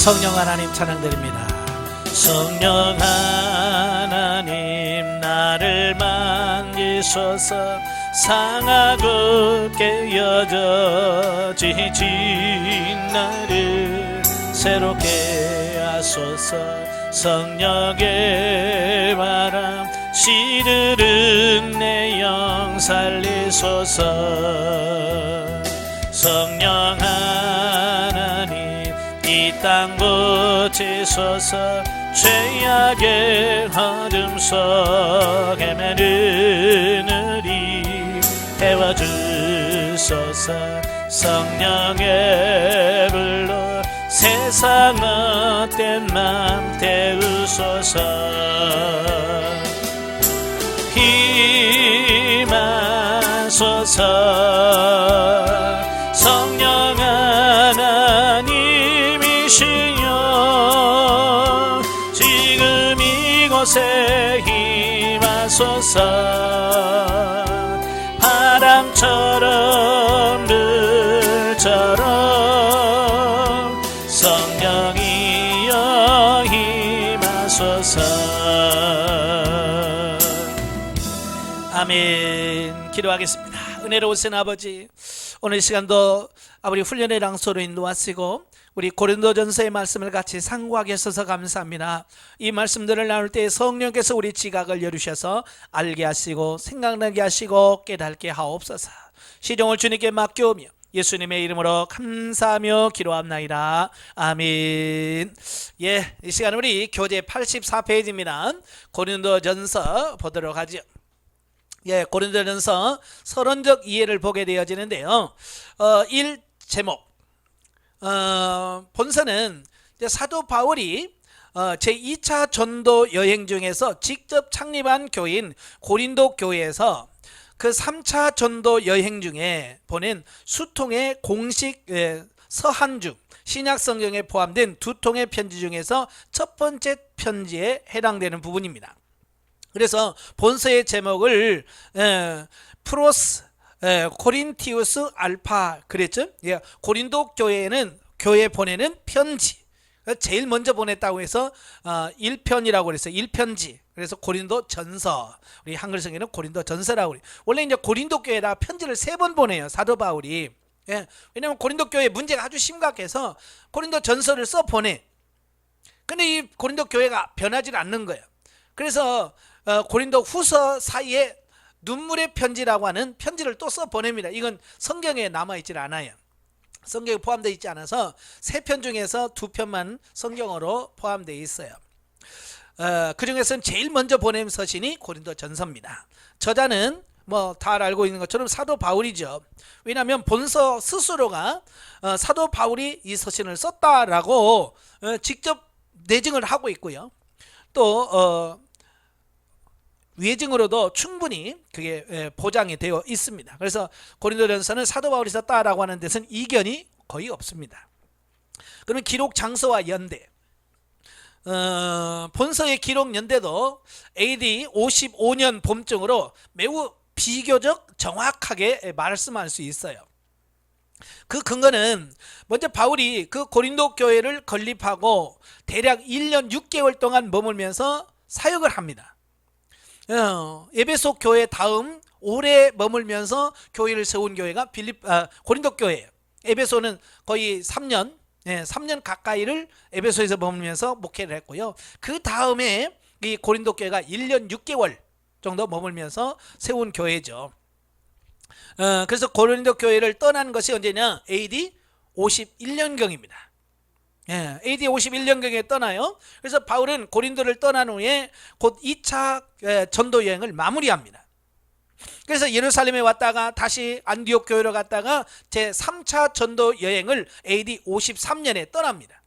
성령 하나님 찬양드립니다. 성령 하나님 나를 만지소서. 상하고 깨어져 지친 나를 새롭게 하소서. 성령의 바람 시들은 내 영 살리소서. 성령 하나님 이 땅 고치소서. 죄악의 어둠 속 헤매는 우리 태워주소서. 성령의 불로 세상 헛된 맘 태우소서. 힘하소서. 성령 하나님이시여 지금 이곳에 힘하소서. 바람처럼 물처럼 성령이여 힘하소서. 아멘. 기도하겠습니다. 은혜로우신 아버지, 오늘 시간도 아버지 훈련의 장소로 인도하시고 우리 고린도전서의 말씀을 같이 상고하게 해주셔서 감사합니다. 이 말씀들을 나눌 때 성령께서 우리 지각을 열으셔서 알게 하시고 생각나게 하시고 깨닫게 하옵소서. 시종을 주님께 맡겨오며 예수님의 이름으로 감사하며 기도합나이다. 아멘. 예, 이 시간 우리 교재 84페이지입니다. 고린도전서 보도록 하죠. 예, 고린도전서 서론적 이해를 보게 되어지는데요. 1 제목, 본서는 사도 바울이 제2차 전도 여행 중에서 직접 창립한 교회인 고린도 교회에서 그 3차 전도 여행 중에 보낸 수통의 공식 서한 중 신약 성경에 포함된 두 통의 편지 중에서 첫 번째 편지에 해당되는 부분입니다. 그래서 본서의 제목을 프로스 코린티우스 알파 그랬죠. 예, 고린도 교회에는 교회 보내는 편지, 제일 먼저 보냈다고 해서 1편이라고 그랬어요. 1편지. 그래서 고린도 전서, 우리 한글 성경에는 고린도 전서라고 그래요. 원래 이제 고린도 교회에다 편지를 3번 보내요, 사도 바울이. 예, 왜냐하면 고린도 교회 문제가 아주 심각해서 고린도 전서를 써 보내. 근데 이 고린도 교회가 변하지 않는 거예요. 그래서 고린도 후서 사이에 눈물의 편지라고 하는 편지를 또 써 보냅니다. 이건 성경에 남아있질 않아요. 성경에 포함되어 있지 않아서 3편 중에서 2편만 성경어로 포함되어 있어요. 그 중에서는 제일 먼저 보낸 서신이 고린도 전서입니다. 저자는 뭐 다 알고 있는 것처럼 사도 바울이죠. 왜냐하면 본서 스스로가 사도 바울이 이 서신을 썼다라고 직접 내증을 하고 있고요. 또 외증으로도 충분히 그게 보장이 되어 있습니다. 그래서 고린도전서는 사도 바울이 썼다라고 하는 데서는 이견이 거의 없습니다. 그러면 기록 장소와 연대, 본서의 기록 연대도 AD 55년 봄쯤으로 매우 비교적 정확하게 말씀할 수 있어요. 그 근거는 먼저 바울이 그 고린도 교회를 건립하고 대략 1년 6개월 동안 머물면서 사역을 합니다. 에베소 교회 다음 오래 머물면서 교회를 세운 교회가 고린도 교회예요. 에베소는 거의 3년 3년 가까이를 에베소에서 머물면서 목회를 했고요. 그 다음에 이 고린도 교회가 1년 6개월 정도 머물면서 세운 교회죠. 그래서 고린도 교회를 떠난 것이 언제냐? AD 51년경입니다. AD 51년경에 떠나요. 그래서 바울은 고린도를 떠난 후에 곧 2차 전도 여행을 마무리합니다. 그래서 예루살렘에 왔다가 다시 안디옥 교회로 갔다가 제 3차 전도 여행을 AD 53년에 떠납니다.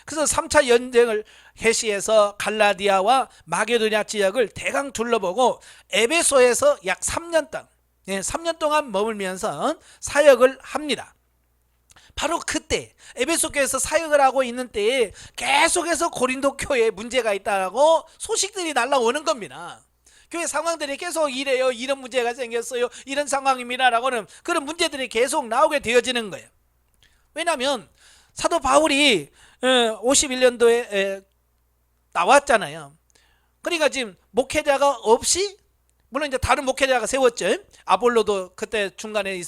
그래서 3차 여행을 해시에서 갈라디아와 마게도냐 지역을 대강 둘러보고 에베소에서 약 3년 동안 머물면서 사역을 합니다. 바로 그때 에베소 교회에서 사역을 하고 있는 때에 계속해서 고린도 교회에 문제가 있다고 소식들이 날라오는 겁니다. 교회 상황들이 계속 이래요, 이런 문제가 생겼어요, 이런 상황입니다 라고는 그런 문제들이 계속 나오게 되어지는 거예요. 왜냐하면 사도 바울이 51년도에 나왔잖아요. 그러니까 지금 목회자가 없이, 물론 이제 다른 목회자가 세웠죠. 아볼로도 그때 중간에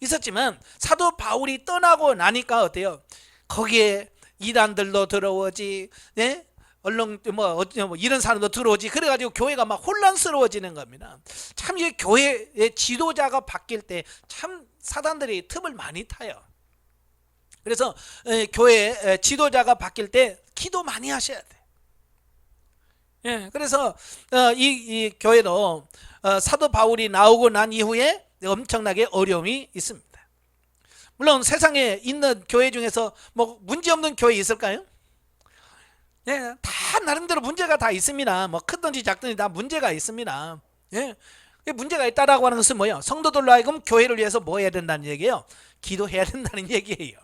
있었지만 사도 바울이 떠나고 나니까 어때요? 거기에 이단들도 들어오지, 네? 얼른 뭐 이런 사람도 들어오지. 그래가지고 교회가 막 혼란스러워지는 겁니다. 참 이 교회의 지도자가 바뀔 때 참 사단들이 틈을 많이 타요. 그래서 교회 지도자가 바뀔 때 기도 많이 하셔야 돼. 예, 그래서 이 교회도 사도 바울이 나오고 난 이후에 엄청나게 어려움이 있습니다. 물론 세상에 있는 교회 중에서 뭐 문제 없는 교회 있을까요? 예, 다 나름대로 문제가 다 있습니다. 뭐 크든지 작든지 다 문제가 있습니다. 예, 문제가 있다라고 하는 것은 뭐예요? 성도들로 하여금 교회를 위해서 뭐 해야 된다는 얘기예요? 기도해야 된다는 얘기예요.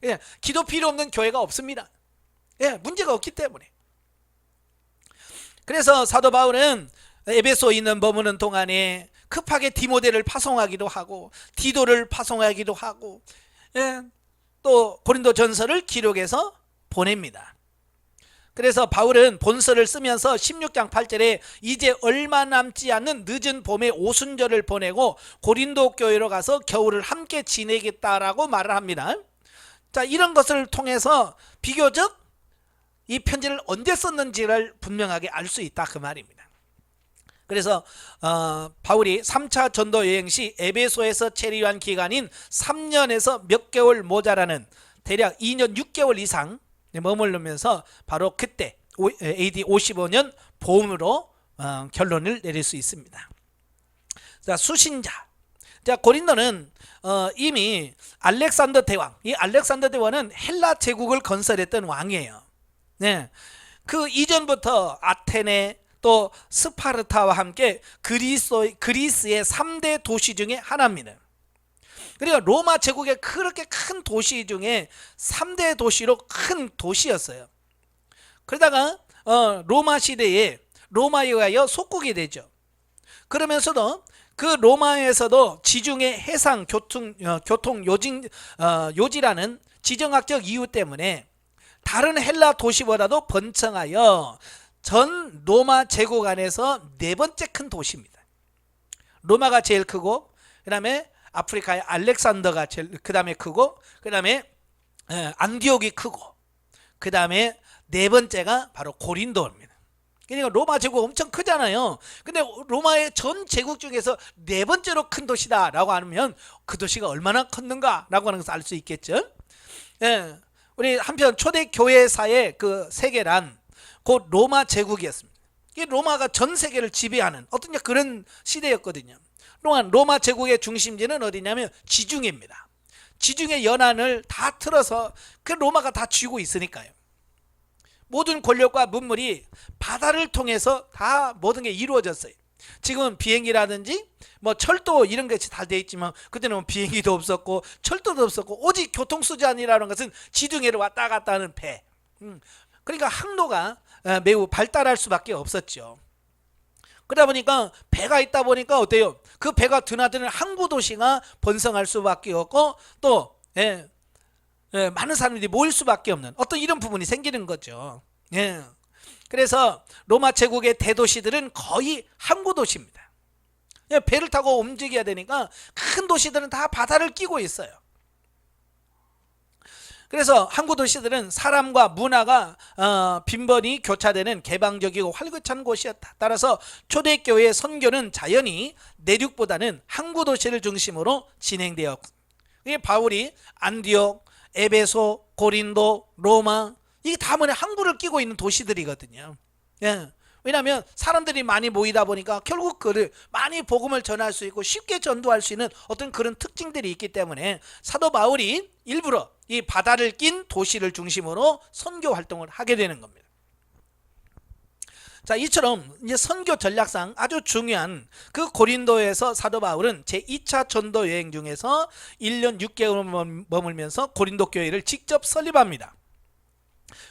예, 기도 필요 없는 교회가 없습니다. 예, 문제가 없기 때문에. 그래서 사도 바울은 에베소에 있는 머무는 동안에 급하게 디모데를 파송하기도 하고 디도를 파송하기도 하고, 예, 또 고린도 전서를 기록해서 보냅니다. 그래서 바울은 본서를 쓰면서 16장 8절에 이제 얼마 남지 않는 늦은 봄에 오순절을 보내고 고린도 교회로 가서 겨울을 함께 지내겠다라고 말을 합니다. 자, 이런 것을 통해서 비교적 이 편지를 언제 썼는지를 분명하게 알 수 있다, 그 말입니다. 그래서 바울이 3차 전도 여행 시 에베소에서 체류한 기간인 3년에서 몇 개월 모자라는 대략 2년 6개월 이상 머물면서 바로 그때 AD 55년 봄으로 결론을 내릴 수 있습니다. 자, 수신자. 자, 고린도는 이미 알렉산더 대왕, 이 알렉산더 대왕은 헬라 제국을 건설했던 왕이에요. 네, 그 이전부터 아테네 또 스파르타와 함께 그리스의 3대 도시 중에 하나입니다. 그리고 로마 제국의 그렇게 큰 도시 중에 3대 도시로 큰 도시였어요. 그러다가 로마 시대에 로마에 의하여 속국이 되죠. 그러면서도 그 로마에서도 지중해 해상 교통 요지라는 지정학적 이유 때문에 다른 헬라 도시보다도 번창하여 전 로마 제국 안에서 네 번째 큰 도시입니다. 로마가 제일 크고, 그 다음에 아프리카의 알렉산더가 그 다음에 크고, 그 다음에 안디옥이 크고, 그 다음에 네 번째가 바로 고린도입니다. 그러니까 로마 제국 엄청 크잖아요. 근데 로마의 전 제국 중에서 네 번째로 큰 도시다라고 하면 그 도시가 얼마나 컸는가라고 하는 것을 알 수 있겠죠. 예, 우리 한편 초대 교회사의 그 세계란 곧 로마 제국이었습니다. 이 로마가 전 세계를 지배하는 어떤 그런 시대였거든요. 로마 제국의 중심지는 어디냐면 지중해입니다. 지중해 연안을 다 틀어서 그 로마가 다 쥐고 있으니까요. 모든 권력과 문물이 바다를 통해서 다 모든 게 이루어졌어요. 지금은 비행기라든지 뭐 철도 이런 것이 다 돼 있지만 그때는 뭐 비행기도 없었고 철도도 없었고 오직 교통수단이라는 것은 지중해를 왔다 갔다 하는 배. 그러니까 항로가 매우 발달할 수밖에 없었죠. 그러다 보니까 배가 있다 보니까 어때요? 그 배가 드나드는 항구 도시가 번성할 수밖에 없고 또 많은 사람들이 모일 수밖에 없는 어떤 이런 부분이 생기는 거죠. 예. 그래서 로마 제국의 대도시들은 거의 항구 도시입니다. 배를 타고 움직여야 되니까 큰 도시들은 다 바다를 끼고 있어요. 그래서 항구 도시들은 사람과 문화가 빈번히 교차되는 개방적이고 활기찬 곳이었다. 따라서 초대교회의 선교는 자연히 내륙보다는 항구 도시를 중심으로 진행되었고, 바울이 안디옥, 에베소, 고린도, 로마 이게 다 뭐냐 항구를 끼고 있는 도시들이거든요. 예. 왜냐하면 사람들이 많이 모이다 보니까 결국 많이 복음을 전할 수 있고 쉽게 전도할 수 있는 어떤 그런 특징들이 있기 때문에 사도 바울이 일부러 이 바다를 낀 도시를 중심으로 선교 활동을 하게 되는 겁니다. 자, 이처럼 이제 선교 전략상 아주 중요한 그 고린도에서 사도 바울은 제2차 전도 여행 중에서 1년 6개월 머물면서 고린도 교회를 직접 설립합니다.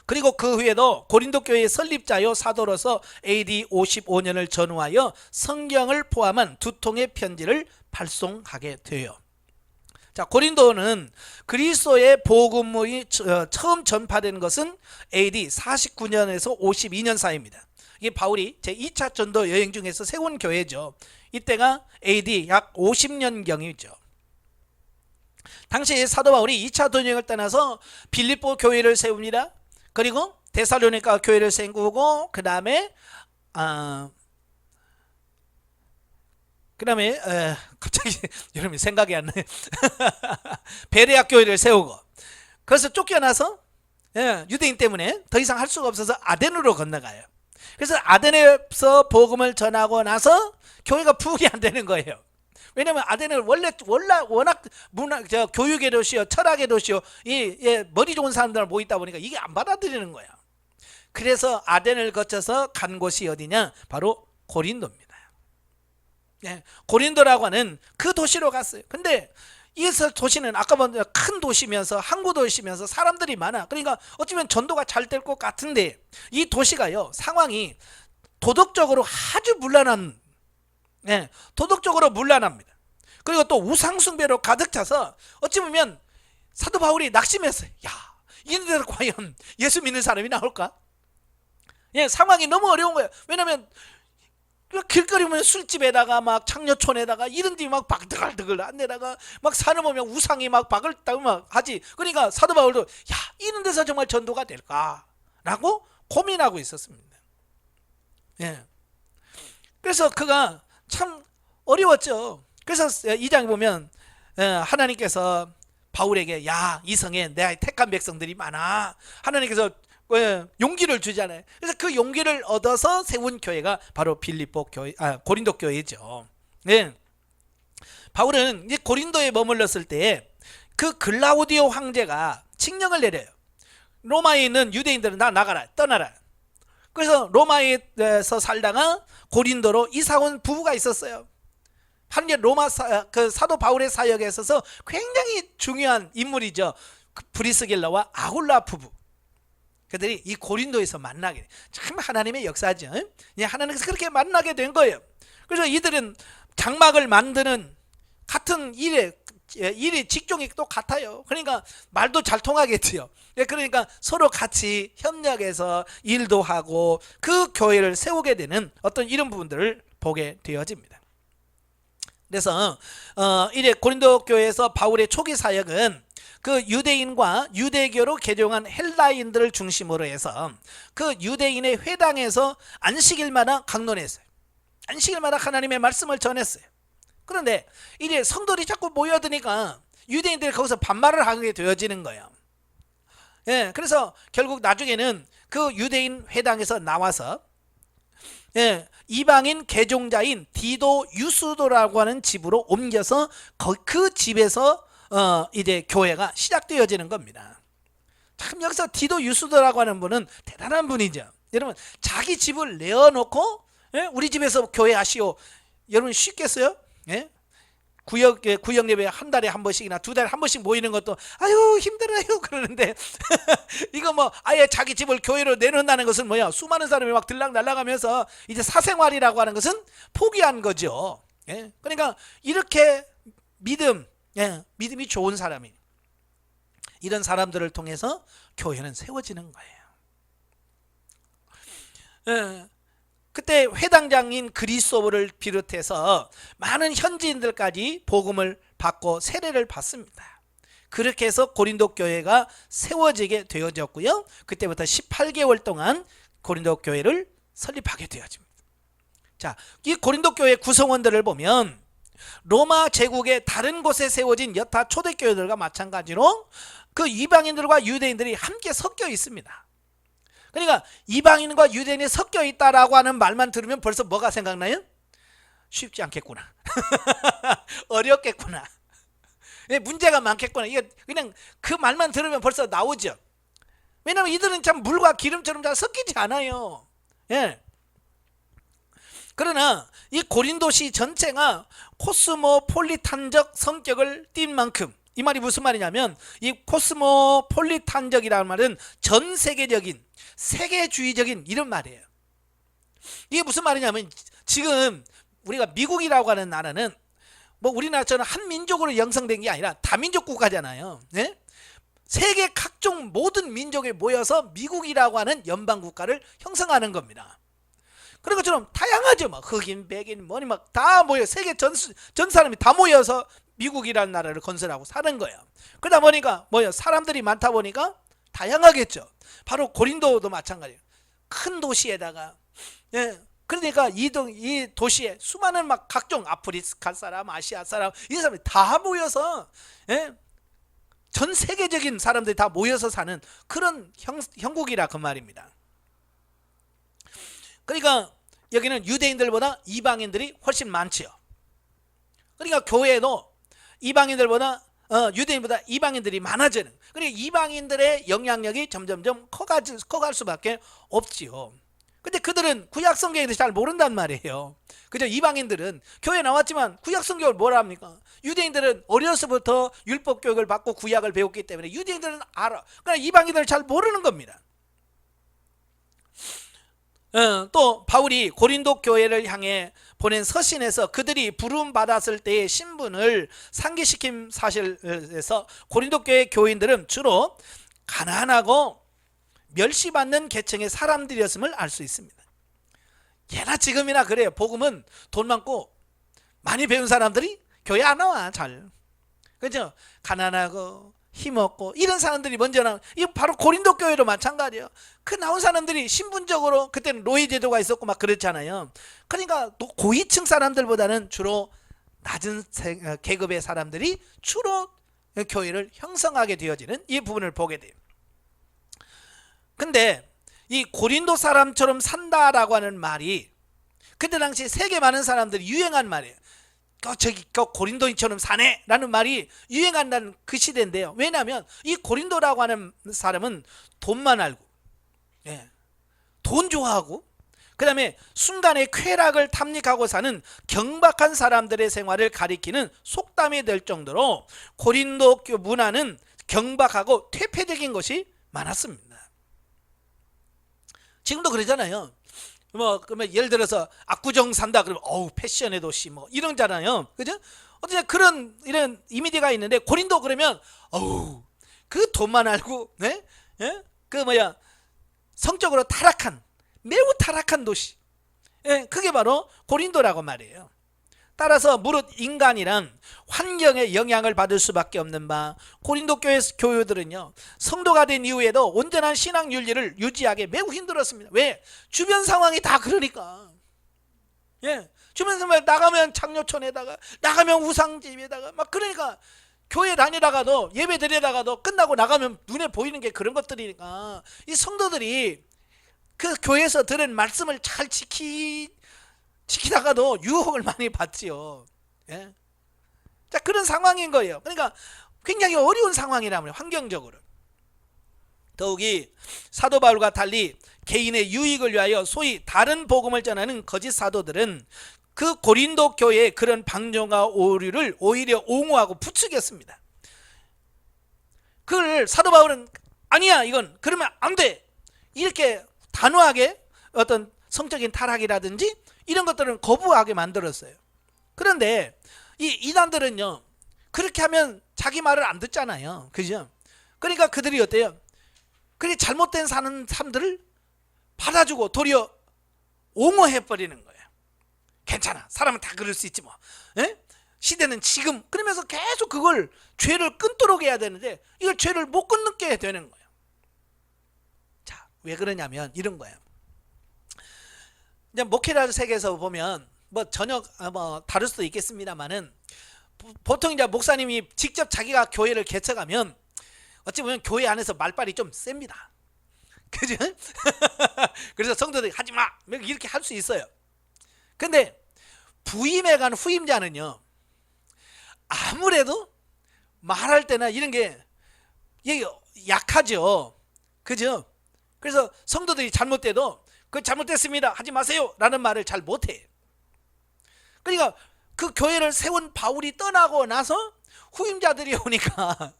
그리고 그 후에도 고린도 교회의 설립자요 사도로서 AD 55년을 전후하여 성경을 포함한 2통의 편지를 발송하게 돼요. 자, 고린도는 그리스도의 복음이 처음 전파된 것은 AD 49년에서 52년 사이입니다. 이게 바울이 제2차 전도 여행 중에서 세운 교회죠. 이때가 AD 약 50년경이죠. 당시 사도 바울이 2차 전여행을 떠나서 빌립보 교회를 세웁니다. 그리고 데살로니가 교회를 세우고 그 다음에 갑자기 여러분 생각이 안 나요. 베레아 교회를 세우고, 그래서 쫓겨나서 유대인 때문에 더 이상 할 수가 없어서 아덴으로 건너가요. 그래서 아덴에서 복음을 전하고 나서 교회가 부흥이 안 되는 거예요. 왜냐하면 아덴은 원래 워낙 교육의 도시요, 철학의 도시요, 머리 좋은 사람들 모이다 보니까 이게 안 받아들이는 거야. 그래서 아덴을 거쳐서 간 곳이 어디냐? 바로 고린도입니다. 고린도라고 하는 그 도시로 갔어요. 근데 이 도시는 아까 본 큰 도시면서 항구 도시면서 사람들이 많아. 그러니까 어쩌면 전도가 잘 될 것 같은데 이 도시가요, 상황이 도덕적으로 아주 문란한, 도덕적으로 문란합니다. 그리고 또 우상숭배로 가득 차서 어찌 보면 사도 바울이 낙심했어요. 야, 이들은 과연 예수 믿는 사람이 나올까? 상황이 너무 어려운 거예요. 왜냐하면 길거리 보면 술집에다가 막 창녀촌에다가 이런 데 막 바글바글 안 내다가 막 사는 보면 우상이 막 바글바글 막 하지. 그러니까 사도 바울도 야, 이런 데서 정말 전도가 될까라고 고민하고 있었습니다. 그래서 그가 참 어려웠죠. 그래서 2장에 보면 하나님께서 바울에게 야, 이 성에 내 택한 백성들이 많아. 하나님께서 용기를 주잖아요. 그래서 그 용기를 얻어서 세운 교회가 바로 빌립보 교회, 고린도 교회죠. 바울은 이제 고린도에 머물렀을 때 그 글라우디오 황제가 칙령을 내려요. 로마에 있는 유대인들은 다 나가라, 떠나라. 그래서 로마에서 살다가 고린도로 이사 온 부부가 있었어요. 한 게 로마 그 사도 바울의 사역에 있어서 굉장히 중요한 인물이죠. 브리스길라와 아굴라 부부. 그들이 이 고린도에서 만나게, 참 하나님의 역사죠. 하나님께서 그렇게 만나게 된 거예요. 그래서 이들은 장막을 만드는 같은 일이 직종이 또 같아요. 그러니까 말도 잘 통하겠지요. 그러니까 서로 같이 협력해서 일도 하고 그 교회를 세우게 되는 어떤 이런 부분들을 보게 되어집니다. 그래서 이제 고린도 교회에서 바울의 초기 사역은 그 유대인과 유대교로 개종한 헬라인들을 중심으로 해서 그 유대인의 회당에서 안식일마다 강론했어요. 안식일마다 하나님의 말씀을 전했어요. 그런데 이제 성도들이 자꾸 모여드니까 유대인들이 거기서 반말을 하게 되어지는 거예요. 그래서 결국 나중에는 그 유대인 회당에서 나와서 이방인 개종자인 디도 유스도라고 하는 집으로 옮겨서 그 집에서 이제 교회가 시작되어지는 겁니다. 참 여기서 디도 유스도라고 하는 분은 대단한 분이죠. 여러분, 자기 집을 내어놓고 우리 집에서 교회하시오. 여러분 쉽겠어요? 구역 예배 한 달에 한 번씩이나 두 달에 한 번씩 모이는 것도 아유 힘들어요 그러는데 이거 뭐 아예 자기 집을 교회로 내놓는다는 것은 뭐야? 수많은 사람이 막 들락날락하면서 이제 사생활이라고 하는 것은 포기한 거죠. 그러니까 이렇게 믿음이 좋은 사람이, 이런 사람들을 통해서 교회는 세워지는 거예요. 그때 회당장인 그리스도를 비롯해서 많은 현지인들까지 복음을 받고 세례를 받습니다. 그렇게 해서 고린도 교회가 세워지게 되어졌고요. 그때부터 18개월 동안 고린도 교회를 설립하게 되어집니다. 자, 이 고린도 교회 구성원들을 보면 로마 제국의 다른 곳에 세워진 여타 초대교회들과 마찬가지로 그 이방인들과 유대인들이 함께 섞여 있습니다. 그러니까 이방인과 유대인이 섞여 있다라고 하는 말만 들으면 벌써 뭐가 생각나요? 쉽지 않겠구나. 어렵겠구나. 문제가 많겠구나. 이게 그냥 그 말만 들으면 벌써 나오죠. 왜냐하면 이들은 참 물과 기름처럼 잘 섞이지 않아요. 그러나 이 고린도시 전체가 코스모폴리탄적 성격을 띈 만큼, 이 말이 무슨 말이냐면 이 코스모폴리탄적이라는 말은 전 세계적인, 세계주의적인 이런 말이에요. 이게 무슨 말이냐면 지금 우리가 미국이라고 하는 나라는 뭐 우리나라처럼 한 민족으로 형성된 게 아니라 다민족 국가잖아요. 네? 세계 각종 모든 민족이 모여서 미국이라고 하는 연방 국가를 형성하는 겁니다. 그런 것처럼 다양하죠. 막 흑인, 백인, 뭐니 막 다 모여 세계 전 사람이 다 모여서 미국이라는 나라를 건설하고 사는 거예요. 그러다 보니까 뭐요? 사람들이 많다 보니까 다양하겠죠. 바로 고린도도 마찬가지예요. 큰 도시에다가 예. 그러니까 이 도시에 수많은 막 각종 아프리카 사람, 아시아 사람, 이 사람들이 다 모여서 예? 전 세계적인 사람들이 다 모여서 사는 그런 형국이라 그 말입니다. 그러니까 여기는 유대인들보다 이방인들이 훨씬 많지요. 그러니까 교회도 이방인들보다 유대인보다 이방인들이 많아지는. 그러니까 이방인들의 영향력이 점점점 커갈 수밖에 없지요. 근데 그들은 구약 성경에 대해서 잘 모른단 말이에요. 그죠? 이방인들은 교회 나왔지만 구약 성경을 뭘 합니까? 유대인들은 어려서부터 율법 교육을 받고 구약을 배웠기 때문에 유대인들은 알아. 그러나 이방인들은 잘 모르는 겁니다. 또 바울이 고린도 교회를 향해 보낸 서신에서 그들이 부름 받았을 때의 신분을 상기시킨 사실에서 고린도 교회 교인들은 주로 가난하고 멸시받는 계층의 사람들이었음을 알 수 있습니다. 예나 지금이나 그래요. 복음은 돈 많고 많이 배운 사람들이 교회 안 나와 잘. 그죠? 가난하고 힘없고 이런 사람들이 먼저 나와. 이거 바로 고린도 교회도 마찬가지예요. 그 나온 사람들이 신분적으로 그때는 노예 제도가 있었고 막 그랬잖아요. 그러니까 고위층 사람들보다는 주로 낮은 계급의 사람들이 주로 교회를 형성하게 되어지는 이 부분을 보게 돼요. 근데 이 고린도 사람처럼 산다라고 하는 말이 그때 당시 세계 많은 사람들이 유행한 말이에요. 저기 고린도인처럼 사네 라는 말이 유행한다는 그 시대인데요. 왜냐하면 이 고린도라고 하는 사람은 돈만 알고 돈 좋아하고 그 다음에 순간의 쾌락을 탐닉하고 사는 경박한 사람들의 생활을 가리키는 속담이 될 정도로 고린도 문화는 경박하고 퇴폐적인 것이 많았습니다. 지금도 그러잖아요. 뭐 그러면 예를 들어서 압구정 산다 그러면 어우 패션의 도시 뭐 이런잖아요. 그죠? 어쨌든 그런 이런 이미지가 있는데 고린도 그러면 어우 그 돈만 알고 그 뭐야 성적으로 타락한 매우 타락한 도시. 그게 바로 고린도라고 말이에요. 따라서 무릇 인간이란 환경의 영향을 받을 수밖에 없는 바 고린도 교회 교우들은요 성도가 된 이후에도 온전한 신앙 윤리를 유지하기 매우 힘들었습니다. 왜? 주변 상황이 다 그러니까. 주변 상황에 나가면 창녀촌에다가 나가면 우상집에다가 막 그러니까 교회 다니다가도 예배 드리다가도 끝나고 나가면 눈에 보이는 게 그런 것들이니까 이 성도들이 그 교회에서 들은 말씀을 잘 지키다가도 유혹을 많이 받지요. 자, 그런 상황인 거예요. 그러니까 굉장히 어려운 상황이라면 환경적으로. 더욱이 사도 바울과 달리 개인의 유익을 위하여 소위 다른 복음을 전하는 거짓 사도들은 그 고린도 교회의 그런 방종과 오류를 오히려 옹호하고 부추겼습니다. 그걸 사도 바울은 아니야 이건 그러면 안 돼 이렇게 단호하게 어떤 성적인 타락이라든지 이런 것들은 거부하게 만들었어요. 그런데 이 이단들은요 그렇게 하면 자기 말을 안 듣잖아요. 그죠? 그러니까 그들이 어때요? 그리 잘못된 사는 사람들을 받아주고 도리어 옹호해버리는 거예요. 괜찮아 사람은 다 그럴 수 있지 뭐. 시대는 지금 그러면서 계속 그걸 죄를 끊도록 해야 되는데 이걸 죄를 못 끊게 되는 거예요. 자, 왜 그러냐면 이런 거예요. 이제 목회자 세계에서 보면 뭐 전혀 뭐 다를 수도 있겠습니다만은 보통 이제 목사님이 직접 자기가 교회를 개척하면 어찌 보면 교회 안에서 말빨이 좀 셉니다. 그죠? 그래서 성도들이 하지 마 이렇게 할 수 있어요. 근데 부임에 간 후임자는요 아무래도 말할 때나 이런 게 약하죠. 그죠? 그래서 성도들이 잘못돼도 그 잘못됐습니다 하지 마세요 라는 말을 잘 못해. 그러니까 그 교회를 세운 바울이 떠나고 나서 후임자들이 오니까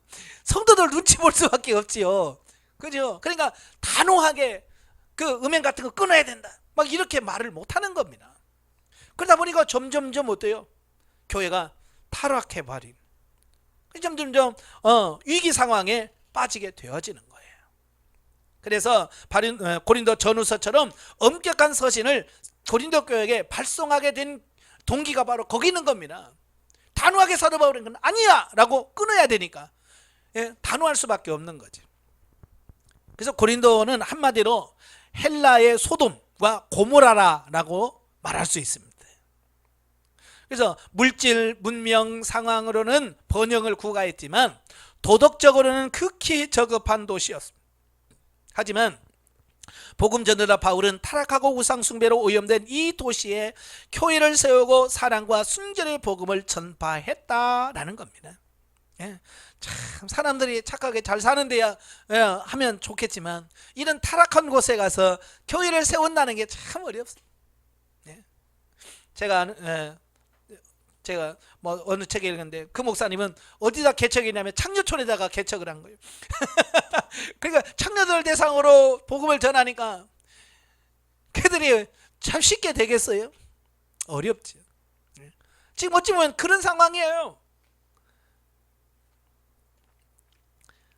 성도들 눈치 볼 수밖에 없지요. 그죠? 그러니까 단호하게 그 음행 같은 거 끊어야 된다 막 이렇게 말을 못하는 겁니다. 그러다 보니까 점점점 어때요? 교회가 타락해버린, 점점점 위기 상황에 빠지게 되어지는 거예요. 그래서 고린도 전후서처럼 엄격한 서신을 고린도 교회에 발송하게 된 동기가 바로 거기 있는 겁니다. 단호하게 사도 바울은 건 아니야 라고 끊어야 되니까 단호할 수밖에 없는 거지. 그래서 고린도는 한마디로 헬라의 소돔과 고모라라고 말할 수 있습니다. 그래서 물질 문명 상황으로는 번영을 구가했지만 도덕적으로는 극히 저급한 도시였습니다. 하지만 복음 전도자 바울은 타락하고 우상 숭배로 오염된 이 도시에 교회를 세우고 사랑과 순결의 복음을 전파했다라는 겁니다. 참 사람들이 착하게 잘 사는 데야 하면 좋겠지만 이런 타락한 곳에 가서 교회를 세운다는 게 참 어렵습니다. 제가 뭐 어느 책에 읽었는데 그 목사님은 어디다 개척이냐면 창녀촌에다가 개척을 한 거예요. 그러니까 창녀들 대상으로 복음을 전하니까 그들이 참 쉽게 되겠어요? 어렵죠. 지금 어찌 보면 그런 상황이에요.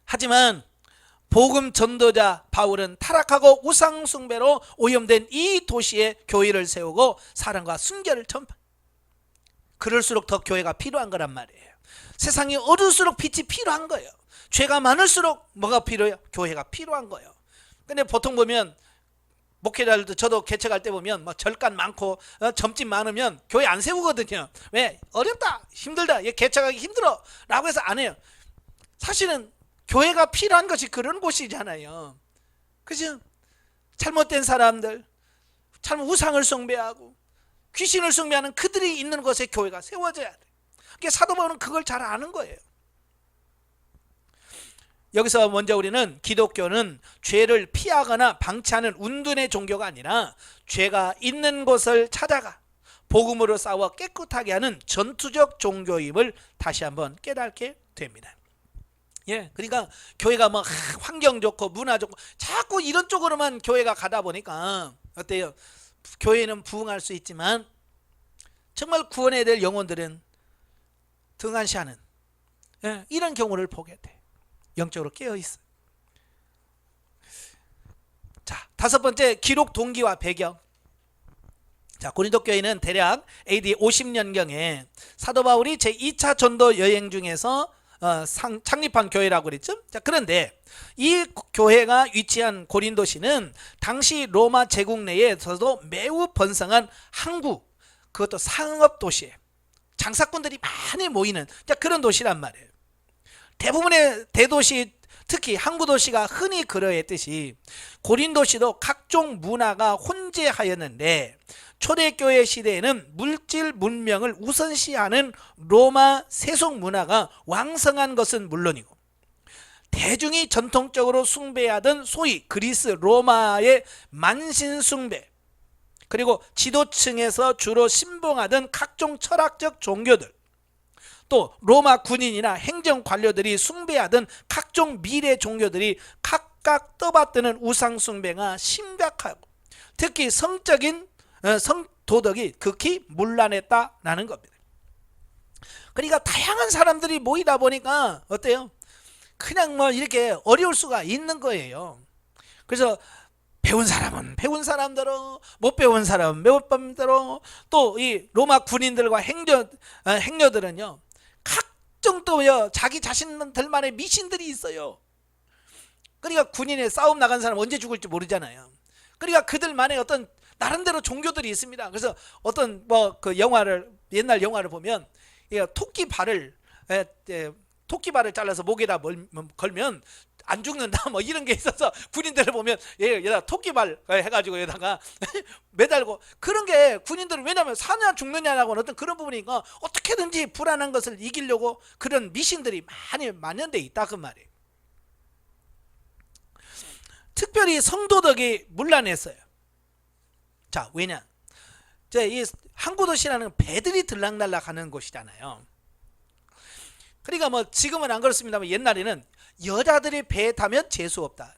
하지만 복음 전도자 바울은 타락하고 우상 숭배로 오염된 이 도시에 교회를 세우고 사랑과 순결을 전파. 그럴수록 더 교회가 필요한 거란 말이에요. 세상이 어두울수록 빛이 필요한 거예요. 죄가 많을수록 뭐가 필요해요? 교회가 필요한 거예요. 근데 보통 보면 목회자들도 저도 개척할 때 보면 뭐 절간 많고 점집 많으면 교회 안 세우거든요. 왜? 어렵다, 힘들다, 개척하기 힘들어 라고 해서 안 해요. 사실은 교회가 필요한 것이 그런 곳이잖아요. 그죠? 잘못된 사람들, 잘못 우상을 숭배하고 귀신을 숭배하는 그들이 있는 곳에 교회가 세워져야 돼. 그러니까 사도 바울은 그걸 잘 아는 거예요. 여기서 먼저 우리는 기독교는 죄를 피하거나 방치하는 운둔의 종교가 아니라 죄가 있는 곳을 찾아가 복음으로 싸워 깨끗하게 하는 전투적 종교임을 다시 한번 깨닫게 됩니다. 그러니까 교회가 뭐 환경 좋고 문화 좋고 자꾸 이런 쪽으로만 교회가 가다 보니까 어때요? 교회는 부흥할 수 있지만 정말 구원해야 될 영혼들은 등한시하는 이런 경우를 보게 돼. 영적으로 깨어있어. 자, 다섯 번째 기록 동기와 배경. 자, 고린도 교회는 대략 AD 50년경에 사도 바울이 제2차 전도 여행 중에서 창립한 교회라고 그랬죠. 자, 그런데 이 교회가 위치한 고린도시는 당시 로마 제국 내에서도 매우 번성한 항구, 그것도 상업 도시예요. 장사꾼들이 많이 모이는 그런 도시란 말이에요. 대부분의 대도시, 특히 항구 도시가 흔히 그러했듯이 고린도시도 각종 문화가 혼재하였는데 초대교회 시대에는 물질 문명을 우선시하는 로마 세속 문화가 왕성한 것은 물론이고 대중이 전통적으로 숭배하던 소위 그리스 로마의 만신 숭배, 그리고 지도층에서 주로 신봉하던 각종 철학적 종교들, 또 로마 군인이나 행정 관료들이 숭배하던 각종 미래 종교들이 각각 떠받드는 우상 숭배가 심각하고 특히 성적인 성도덕이 극히 문란했다라는 겁니다. 그러니까 다양한 사람들이 모이다 보니까 어때요? 그냥 뭐 이렇게 어려울 수가 있는 거예요. 그래서 배운 사람은 배운 사람대로, 못 배운 사람은 못 배운 대로, 또 이 로마 군인들과 행녀들은요 각종 또 자기 자신들만의 미신들이 있어요. 그러니까 군인에 싸움 나간 사람 언제 죽을지 모르잖아요. 그러니까 그들만의 어떤 나름대로 종교들이 있습니다. 그래서 어떤 뭐 그 옛날 영화를 보면 토끼 발을 잘라서 목에다 걸면 안 죽는다 뭐 이런 게 있어서 군인들을 보면 얘다 토끼발 해가지고 여기다가 매달고 그런 게 군인들은 왜냐하면 사냐 죽느냐라고는 어떤 그런 부분이니까 어떻게든지 불안한 것을 이기려고 그런 미신들이 많이 만연돼 있다 그 말이에요. 특별히 성도덕이 문란했어요. 자, 왜냐? 이 항구도시라는 배들이 들락날락 하는 곳이잖아요. 그러니까 뭐 지금은 안 그렇습니다만 옛날에는 여자들이 배에 타면 재수 없다.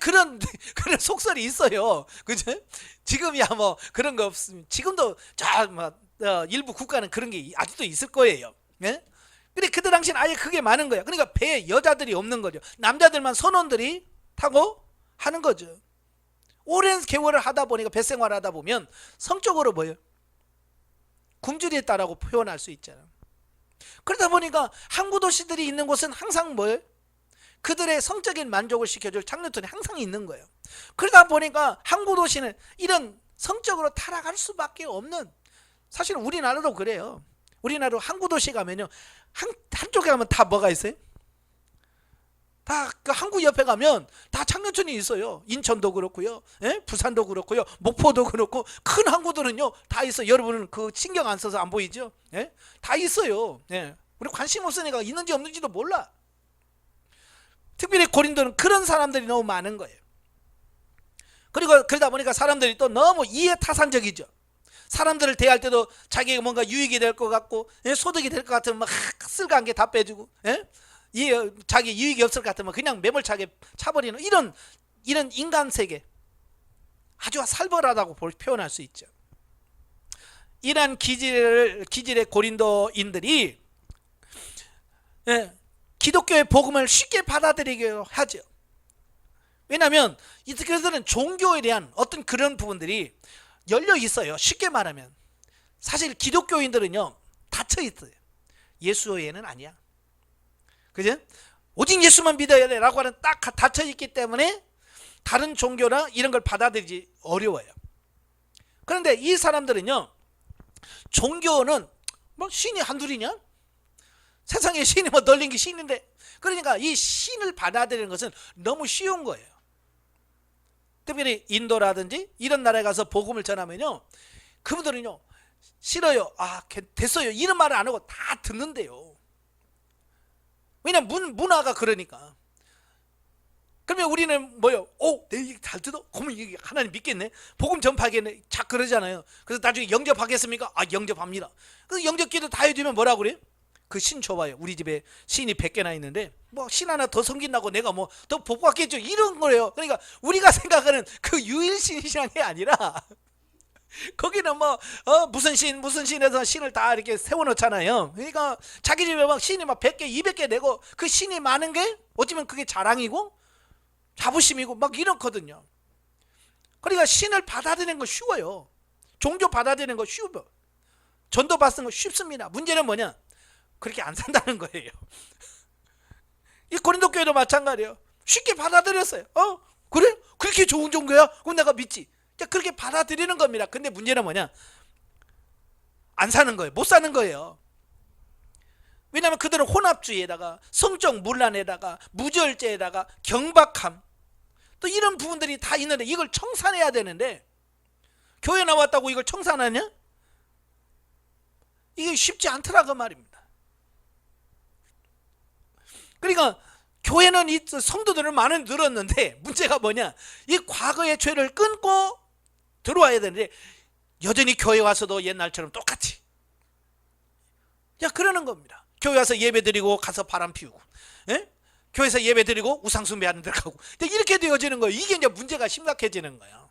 그런 속설이 있어요. 그죠? 지금이야 뭐 그런 거 없습니다. 지금도 일부 국가는 그런 게 아직도 있을 거예요. 예? 근데 그때 당시는 아예 그게 많은 거야. 그러니까 배에 여자들이 없는 거죠. 남자들만 선원들이 타고 하는 거죠. 오랜 개월을 하다 보니까 배 생활을 하다 보면 성적으로 뭐예요? 굶주렸다라고 표현할 수 있잖아요. 그러다 보니까 항구 도시들이 있는 곳은 항상 뭐예요? 그들의 성적인 만족을 시켜줄 창녀촌이 항상 있는 거예요. 그러다 보니까 항구 도시는 이런 성적으로 타락할 수밖에 없는, 사실 우리나라도 그래요. 우리나라도 항구 도시 가면요, 한쪽에 가면 다 뭐가 있어요? 다 그 항구 옆에 가면 다 창녀촌이 있어요. 인천도 그렇고요, 예? 부산도 그렇고요, 목포도 그렇고, 큰 항구들은요 다 있어요. 여러분은 그 신경 안 써서 안 보이죠? 예? 다 있어요. 예. 우리 관심 없으니까 있는지 없는지도 몰라. 특별히 고린도는 그런 사람들이 너무 많은 거예요. 그리고 그러다 보니까 사람들이 또 너무 이해타산적이죠. 사람들을 대할 때도 자기가 뭔가 유익이 될 것 같고, 예? 소득이 될 것 같으면 막 쓸가한 게 다 빼주고, 예? 자기 유익이 없을 것 같으면 그냥 매몰차게 차버리는 이런 인간 세계, 아주 살벌하다고 표현할 수 있죠. 이러한 기질의 고린도인들이, 예, 기독교의 복음을 쉽게 받아들이게 하죠. 왜냐하면 그들은 종교에 대한 어떤 그런 부분들이 열려 있어요. 쉽게 말하면 사실 기독교인들은요 닫혀 있어요. 예수 외에는 아니야. 그죠? 오직 예수만 믿어야 돼 라고 하는 딱 닫혀 있기 때문에 다른 종교나 이런 걸 받아들이기 어려워요. 그런데 이 사람들은요, 종교는 뭐 신이 한둘이냐? 세상에 신이 뭐 널린 게 신인데, 그러니까 이 신을 받아들이는 것은 너무 쉬운 거예요. 특별히 인도라든지 이런 나라에 가서 복음을 전하면요, 그분들은요 싫어요, 아 됐어요 이런 말을 안 하고 다 듣는데요. 왜냐면 문화가 그러니까. 그러면 우리는 뭐요? 내 얘기 잘 듣어? 그러면 이게 하나님 믿겠네, 복음 전파하겠네, 자 그러잖아요. 그래서 나중에 영접하겠습니까? 아 영접합니다. 그래서 영접기도 다 해주면 뭐라고 그래요? 그 신 줘봐요. 우리 집에 신이 100개나 있는데 뭐 신 하나 더 섬긴다고 내가 뭐 더 복 받겠죠, 이런 거예요. 그러니까 우리가 생각하는 그 유일신이라는 게 아니라 거기는 뭐 무슨 신에서 신을 다 이렇게 세워놓잖아요. 그러니까 자기 집에 막 신이 막 100개 200개 내고, 그 신이 많은 게 어쩌면 그게 자랑이고 자부심이고 막 이렇거든요. 그러니까 신을 받아들이는 거 쉬워요. 종교 받아들이는 거 쉬워요. 전도 받는 거 쉽습니다. 문제는 뭐냐? 그렇게 안 산다는 거예요. 이 고린도 교회도 마찬가지예요. 쉽게 받아들였어요. 그래? 그렇게 좋은 종교야? 그럼 내가 믿지. 그렇게 받아들이는 겁니다. 근데 문제는 뭐냐? 안 사는 거예요. 못 사는 거예요. 왜냐하면 그들은 혼합주의에다가 성적 문란에다가 무절제에다가 경박함, 또 이런 부분들이 다 있는데 이걸 청산해야 되는데, 교회 나왔다고 이걸 청산하냐? 이게 쉽지 않더라고 말입니다. 그러니까 교회는 이 성도들을 많이 늘었는데 문제가 뭐냐? 이 과거의 죄를 끊고 들어와야 되는데 여전히 교회 와서도 옛날처럼 똑같이 그러는 겁니다. 교회 와서 예배 드리고 가서 바람 피우고, 예? 교회에서 예배 드리고 우상 숭배하는 데 가고, 이렇게 되어지는 거예요. 이게 이제 문제가 심각해지는 거예요.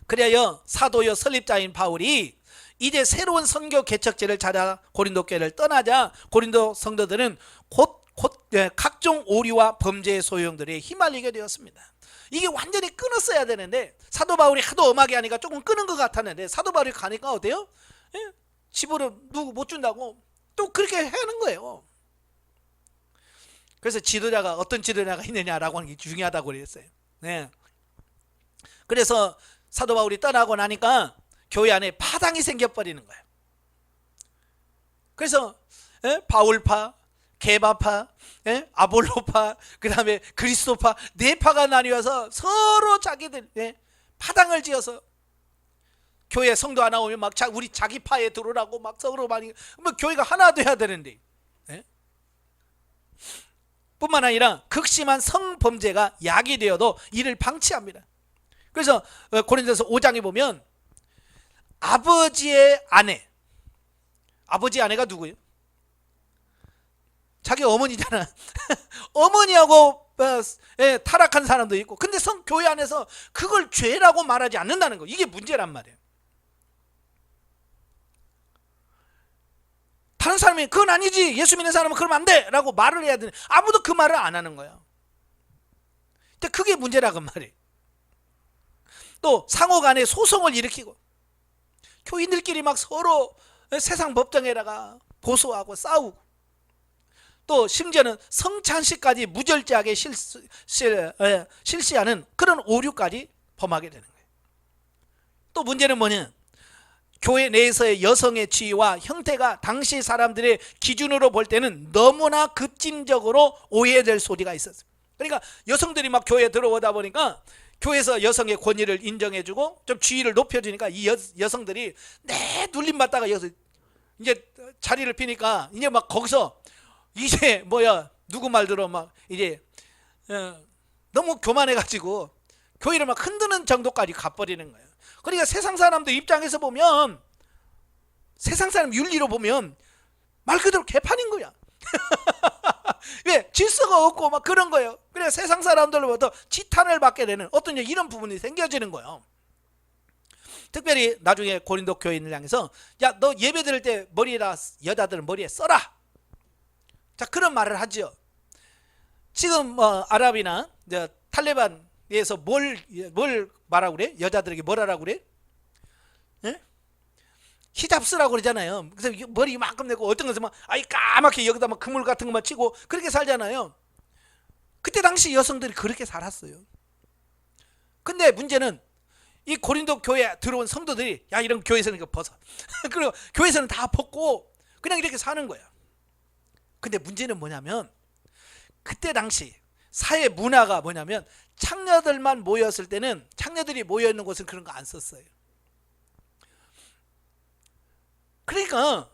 그래요 사도요 설립자인 바울이 이제 새로운 선교 개척지를 찾아 고린도 교회를 떠나자 고린도 성도들은 곧 각종 오류와 범죄의 소용들에 휘말리게 되었습니다. 이게 완전히 끊었어야 되는데 사도 바울이 하도 엄하게 하니까 조금 끊은 것 같았는데, 사도 바울이 가니까 어때요? 집으로 누구 못 준다고 또 그렇게 하는 거예요. 그래서 지도자가 어떤 지도자가 있느냐라고 하는 게 중요하다고 그랬어요. 네. 그래서 사도 바울이 떠나고 나니까 교회 안에 파당이 생겨버리는 거예요. 그래서 바울파, 게바파, 아볼로파, 그 다음에 그리스도파, 네 파가 나뉘어서 서로 자기들 파당을 지어서, 교회 성도 하나 오면 막 우리 자기 파에 들어오라고 막 서로 많이, 뭐 교회가 하나 돼야 되는데, 뿐만 아니라 극심한 성범죄가 약이 되어도 이를 방치합니다. 그래서 고린도서 5장에 보면 아버지의 아내, 아버지 아내가 누구예요? 자기 어머니잖아. 어머니하고 타락한 사람도 있고, 근데 교회 안에서 그걸 죄라고 말하지 않는다는 거, 이게 문제란 말이에요. 다른 사람이 그건 아니지, 예수 믿는 사람은 그러면 안 돼 라고 말을 해야 되는데 아무도 그 말을 안 하는 거예요. 근데 그게 문제라고 말이에요. 또 상호 간에 소송을 일으키고 교인들끼리 막 서로 세상 법정에다가 고소하고 싸우고, 또 심지어는 성찬식까지 무절제하게 실시하는 그런 오류까지 범하게 되는 거예요. 또 문제는 뭐냐, 교회 내에서의 여성의 지위와 형태가 당시 사람들의 기준으로 볼 때는 너무나 급진적으로 오해될 소리가 있었어요. 그러니까 여성들이 막 교회에 들어오다 보니까 교회에서 여성의 권위를 인정해주고 좀 지위를 높여주니까 이 여성들이 내 눌림받다가 여기서 이제 자리를 피니까 이제 막 거기서 이제 뭐야 누구 말 들어 막 이제 너무 교만해가지고 교회를 막 흔드는 정도까지 가버리는 거예요. 그러니까 세상 사람들 입장에서 보면, 세상 사람 윤리로 보면 말 그대로 개판인 거야. 왜? 질서가 없고 막 그런 거예요. 그래서 세상 사람들로부터 지탄을 받게 되는 어떤 이런 부분이 생겨지는 거예요. 특별히 나중에 고린도 교인을 향해서 야, 너 예배 드릴 때 머리에다, 여자들은 머리에 써라. 자, 그런 말을 하죠. 지금 아랍이나 탈레반에서 뭘 말하고 그래? 여자들에게 뭘 하라고 그래? 예? 히잡 쓰라고 그러잖아요. 그래서 머리 이만큼 내고 어떤 것은 막 아이 까맣게 여기다 막 그물 같은 것만 치고 그렇게 살잖아요. 그때 당시 여성들이 그렇게 살았어요. 근데 문제는 이 고린도 교회에 들어온 성도들이 야, 이런 교회에서는 이거 벗어. 그리고 교회에서는 다 벗고 그냥 이렇게 사는 거야. 근데 문제는 뭐냐면 그때 당시 사회 문화가 뭐냐면 창녀들만 모였을 때는, 창녀들이 모여있는 곳은 그런 거 안 썼어요. 그러니까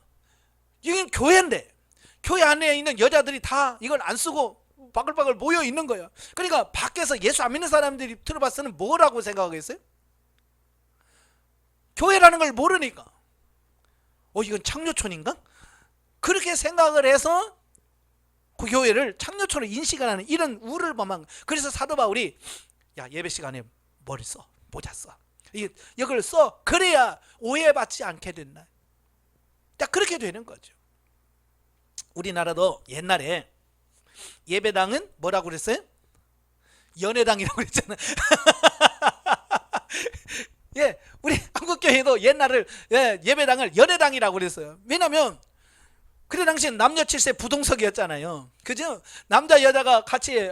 이건 교회인데 교회 안에 있는 여자들이 다 이걸 안 쓰고 바글바글 모여 있는 거예요. 그러니까 밖에서 예수 안 믿는 사람들이 들어봤으면 뭐라고 생각하겠어요? 교회라는 걸 모르니까 이건 창녀촌인가? 그렇게 생각을 해서 그 교회를 창녀촌으로 인식하는 이런 우를 범한. 그래서 사도 바울이 야, 예배 시간에 머리 써, 모자 써, 이걸 써, 그래야 오해받지 않게 된다. 딱 그렇게 되는 거죠. 우리나라도 옛날에 예배당은 뭐라고 그랬어요? 연회당이라고 그랬잖아요. 예, 우리 한국교회도 옛날을 예배당을 연회당이라고 그랬어요. 왜냐면 그때 당시엔 남녀 7세 부동석이었잖아요. 그죠? 남자 여자가 같이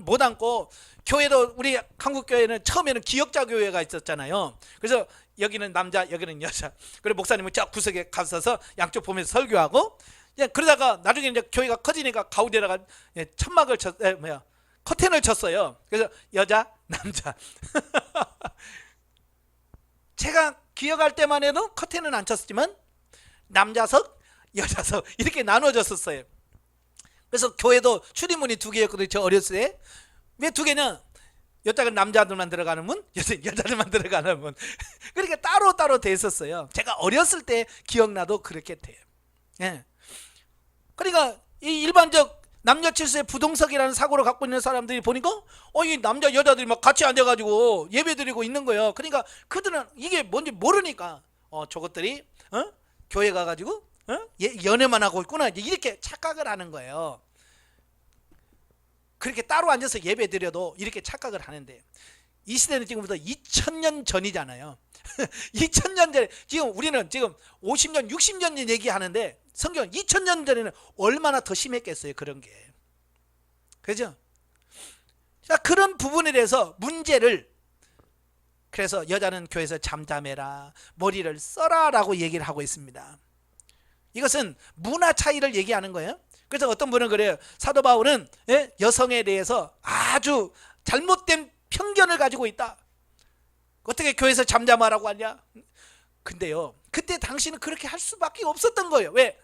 못 앉고, 교회도 우리 한국교회는 처음에는 기역자 교회가 있었잖아요. 그래서 여기는 남자 여기는 여자, 그리고 목사님은 저 구석에 가서서 양쪽 보면서 설교하고, 그러다가 나중에 이제 교회가 커지니까 가운데다가 천막을 커튼을 쳤어요. 그래서 여자 남자. 제가 기억할 때만 해도 커튼은 안 쳤지만 남자석 여자석 이렇게 나눠졌었어요. 그래서 교회도 출입문이 2개였거든요. 저 어렸을 때. 왜 2개냐? 여자는 남자들만 들어가는 문, 여자들만 들어가는 문. 그렇게 따로따로 돼 있었어요. 제가 어렸을 때 기억나도 그렇게 돼요. 예. 그러니까 이 일반적 남녀 7세 부동석이라는 사고를 갖고 있는 사람들이 보니까 이 남자 여자들이 막 같이 앉아가지고 예배 드리고 있는 거예요. 그러니까 그들은 이게 뭔지 모르니까 저것들이 교회 가가지고 연애만 하고 있구나 이렇게 착각을 하는 거예요. 그렇게 따로 앉아서 예배 드려도 이렇게 착각을 하는데, 이 시대는 지금부터 2000년 전이잖아요. 2000년 전에, 지금 우리는 지금 50년 60년 전 얘기하는데 성경 2000년 전에는 얼마나 더 심했겠어요, 그런 게. 그죠? 자, 그런 부분에 대해서 문제를, 그래서 여자는 교회에서 잠잠해라, 머리를 써라 라고 얘기를 하고 있습니다. 이것은 문화 차이를 얘기하는 거예요. 그래서 어떤 분은 그래요. 사도 바울은 여성에 대해서 아주 잘못된 편견을 가지고 있다. 어떻게 교회에서 잠잠하라고 하냐? 근데요, 그때 당시는 그렇게 할 수밖에 없었던 거예요. 왜?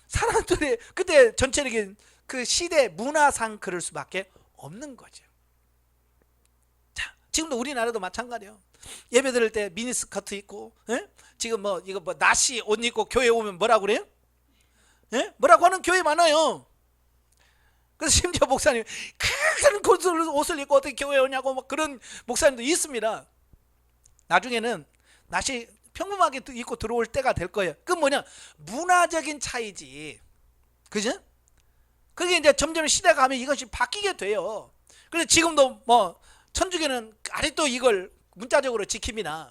사람들이 그때 전체적인 그 시대 문화상 그럴 수밖에 없는 거죠. 자, 지금도 우리나라도 마찬가지예요. 예배 드릴 때 미니스커트 입고, 지금 이거 나시 옷 입고 교회 오면 뭐라고 그래요? 뭐라고 하는 교회 많아요. 그래서 심지어 목사님 큰 옷을 입고 어떻게 교회 오냐고 막 그런 목사님도 있습니다. 나중에는 나시 평범하게 입고 들어올 때가 될 거예요. 그 뭐냐, 문화적인 차이지, 그죠? 그게 이제 점점 시대가 가면 이것이 바뀌게 돼요. 그래서 지금도 뭐 천주교는 아직도 이걸 문자적으로 지킵니다.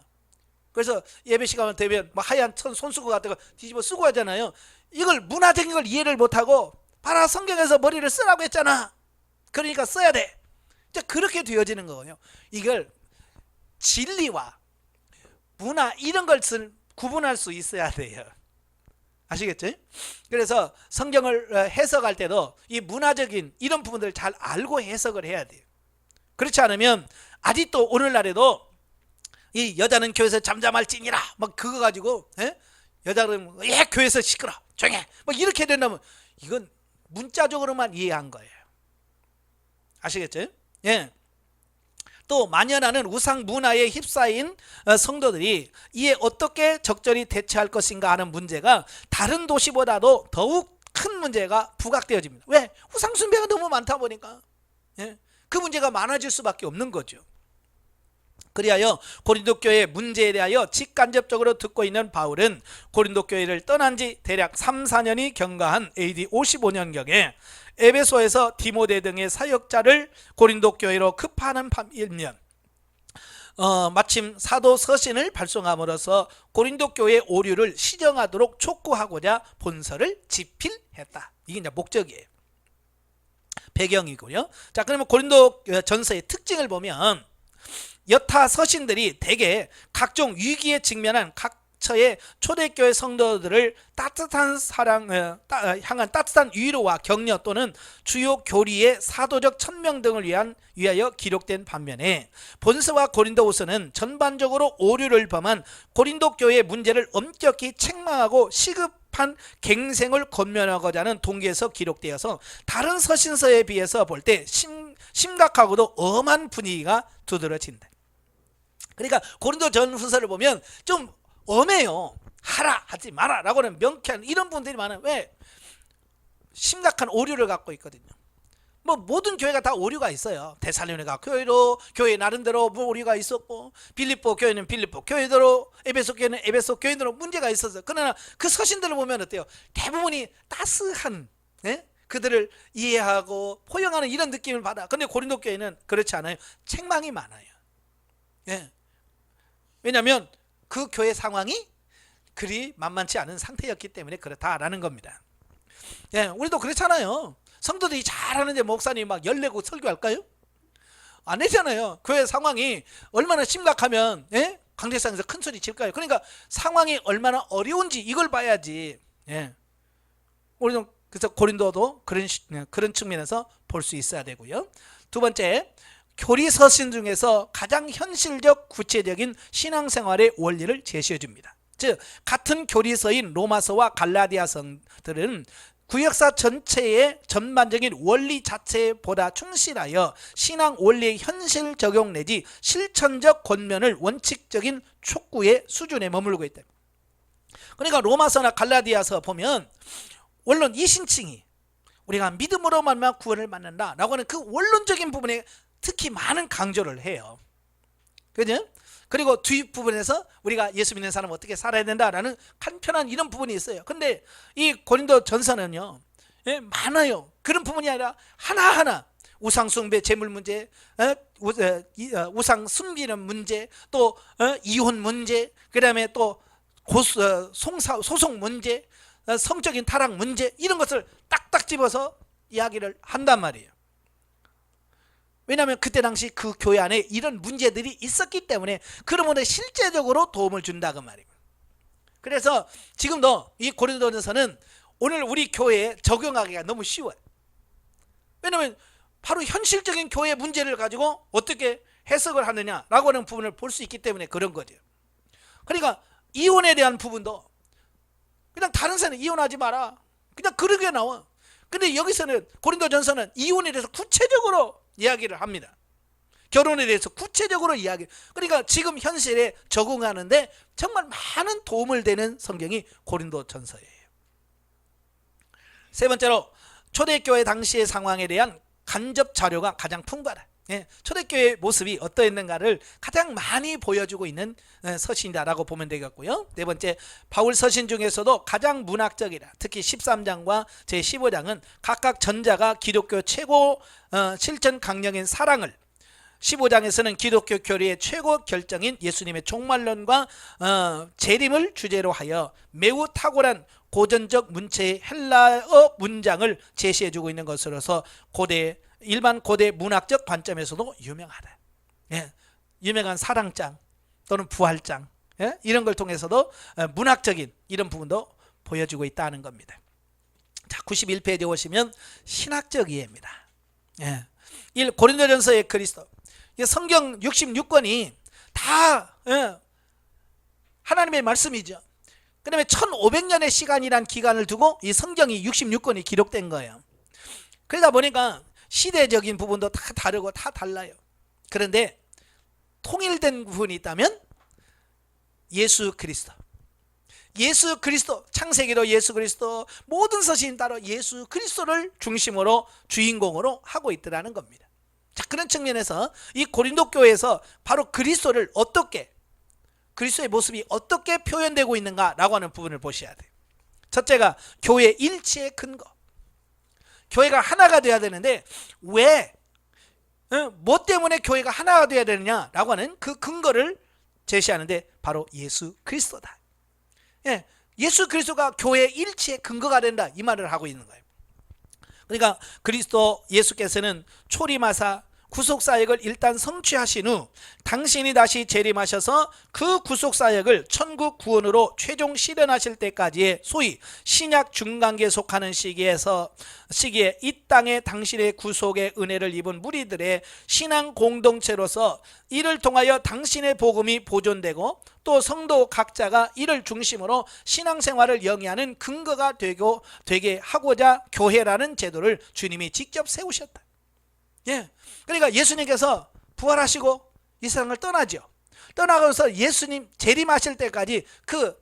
그래서 예배 시간 되면 뭐 하얀 손수건 같은 거 뒤집어 쓰고 하잖아요. 이걸 문화적인 걸 이해를 못하고 봐라, 성경에서 머리를 쓰라고 했잖아, 그러니까 써야 돼, 이제 그렇게 되어지는 거예요. 이걸 진리와 문화 이런 걸 구분할 수 있어야 돼요. 아시겠죠? 그래서 성경을 해석할 때도 이 문화적인 이런 부분들을 잘 알고 해석을 해야 돼요. 그렇지 않으면 아직도 오늘날에도 이 여자는 교회에서 잠잠할지니라 막 그거 가지고 여자는 교회에서 시끄러 조용해 뭐 이렇게 된다면 이건 문자적으로만 이해한 거예요. 아시겠죠? 예. 또 만연하는 우상 문화에 휩싸인 성도들이 이에 어떻게 적절히 대처할 것인가 하는 문제가 다른 도시보다도 더욱 큰 문제가 부각되어집니다. 왜? 우상 숭배가 너무 많다 보니까 그 문제가 많아질 수밖에 없는 거죠. 그리하여 고린도 교회의 문제에 대하여 직간접적으로 듣고 있는 바울은 고린도 교회를 떠난 지 대략 3, 4년이 경과한 AD 55년경에 에베소에서 디모데 등의 사역자를 고린도 교회로 급파하는 밤일면 마침 사도 서신을 발송함으로써 고린도 교회의 오류를 시정하도록 촉구하고자 본서를 집필했다. 이게 이제 목적이에요. 배경이고요. 자, 그러면 고린도 전서의 특징을 보면 여타 서신들이 대개 각종 위기에 직면한 각처의 초대교회 성도들을 따뜻한 향한 따뜻한 위로와 격려 또는 주요 교리의 사도적 천명 등을 위하여 기록된 반면에 본서와 고린도후서는 전반적으로 오류를 범한 고린도 교회의 문제를 엄격히 책망하고 시급한 갱생을 권면하고자 하는 동기에서 기록되어서 다른 서신서에 비해서 볼 때 심각하고도 엄한 분위기가 두드러진다. 그러니까 고린도 전후서를 보면 좀 엄해요. 하라 하지 마라 라고는 명쾌한 이런 분들이 많아요. 왜? 심각한 오류를 갖고 있거든요. 뭐 모든 교회가 다 오류가 있어요. 데살로니가 교회로 교회 나름대로 뭐 오류가 있었고, 빌립보 교회는 빌립보 교회대로, 에베소 교회는 에베소 교회대로 문제가 있었어요. 그러나 그 서신들을 보면 어때요? 대부분이 따스한 그들을 이해하고 포용하는 이런 느낌을 받아. 근데 고린도 교회는 그렇지 않아요. 책망이 많아요. 왜냐하면 그 교회 상황이 그리 만만치 않은 상태였기 때문에 그렇다라는 겁니다. 우리도 그렇잖아요. 성도들이 잘하는데 목사님이 막 열내고 설교할까요? 안 되잖아요. 교회 상황이 얼마나 심각하면 강대상에서 큰 소리 칠까요? 그러니까 상황이 얼마나 어려운지 이걸 봐야지. 우리도 그래서 고린도도 그런 측면에서 볼 수 있어야 되고요. 두 번째, 교리 서신 중에서 가장 현실적 구체적인 신앙생활의 원리를 제시해 줍니다. 즉 같은 교리서인 로마서와 갈라디아서들은 구역사 전체의 전반적인 원리 자체보다 충실하여 신앙 원리의 현실 적용 내지 실천적 권면을 원칙적인 촉구의 수준에 머물고 있다. 그러니까 로마서나 갈라디아서 보면 원론 이신칭이 우리가 믿음으로만 구원을 받는다 라고 하는 그 원론적인 부분에 특히 많은 강조를 해요. 그죠? 그리고 뒷부분에서 우리가 예수 믿는 사람은 어떻게 살아야 된다라는 간편한 이런 부분이 있어요. 근데 이 고린도 전서는요, 많아요. 그런 부분이 아니라 하나하나 우상 숭배 재물 문제, 우상 숨기는 문제, 또 이혼 문제, 그 다음에 또 소송 문제, 성적인 타락 문제, 이런 것을 딱딱 집어서 이야기를 한단 말이에요. 왜냐하면 그때 당시 그 교회 안에 이런 문제들이 있었기 때문에 그러므로 실제적으로 도움을 준다고 말이에요. 그래서 지금도 이 고린도전서는 오늘 우리 교회에 적용하기가 너무 쉬워요. 왜냐하면 바로 현실적인 교회 문제를 가지고 어떻게 해석을 하느냐라고 하는 부분을 볼 수 있기 때문에 그런 거죠. 그러니까 이혼에 대한 부분도 그냥 다른 사람은 이혼하지 마라, 그냥 그러게 나와. 근데 여기서는 고린도전서는 이혼에 대해서 구체적으로 이야기를 합니다. 결혼에 대해서 구체적으로 이야기. 그러니까 지금 현실에 적응하는데 정말 많은 도움을 되는 성경이 고린도전서예요. 세 번째로 초대교회 당시의 상황에 대한 간접 자료가 가장 풍부하다. 초대교회의 모습이 어떠했는가를 가장 많이 보여주고 있는 서신이다라고 보면 되겠고요. 네 번째, 바울 서신 중에서도 가장 문학적이라, 특히 13장과 제15장은 각각 전자가 기독교 최고 실천 강령인 사랑을, 15장에서는 기독교 교리의 최고 결정인 예수님의 종말론과 재림을 주제로 하여 매우 탁월한 고전적 문체의 헬라어 문장을 제시해주고 있는 것으로서 일반 고대 문학적 관점에서도 유명하다. 유명한 사랑장 또는 부활장, 이런 걸 통해서도 문학적인 이런 부분도 보여주고 있다는 겁니다. 자, 91페이지에 오시면 신학적 이해입니다. 1. 고린도전서의 그리스도. 성경 66권이 다 하나님의 말씀이죠. 그 다음에 1500년의 시간이란 기간을 두고 이 성경이 66권이 기록된 거예요. 그러다 보니까 시대적인 부분도 다 다르고 다 달라요. 그런데 통일된 부분이 있다면 예수 그리스도, 창세기도 예수 그리스도, 모든 서신 따로 예수 그리스도를 중심으로 주인공으로 하고 있더라는 겁니다. 자, 그런 측면에서 이 고린도 교회에서 바로 그리스도를 어떻게, 그리스도의 모습이 어떻게 표현되고 있는가라고 하는 부분을 보셔야 돼요. 첫째가 교회 일치의 근거. 교회가 하나가 돼야 되는데 왜, 뭐 때문에 교회가 하나가 돼야 되느냐라고 하는 그 근거를 제시하는데 바로 예수 그리스도다. 예수 그리스도가 교회의 일치의 근거가 된다, 이 말을 하고 있는 거예요. 그러니까 그리스도 예수께서는 초림하사 구속사역을 일단 성취하신 후 당신이 다시 재림하셔서 그 구속사역을 천국 구원으로 최종 실현하실 때까지의 소위 신약 중간기에 속하는 시기에 이 땅에 당신의 구속의 은혜를 입은 무리들의 신앙 공동체로서 이를 통하여 당신의 복음이 보존되고 또 성도 각자가 이를 중심으로 신앙생활을 영위하는 근거가 되게 하고자 교회라는 제도를 주님이 직접 세우셨다. 그러니까 예수님께서 부활하시고 이 세상을 떠나죠. 떠나가면서 예수님 재림하실 때까지 그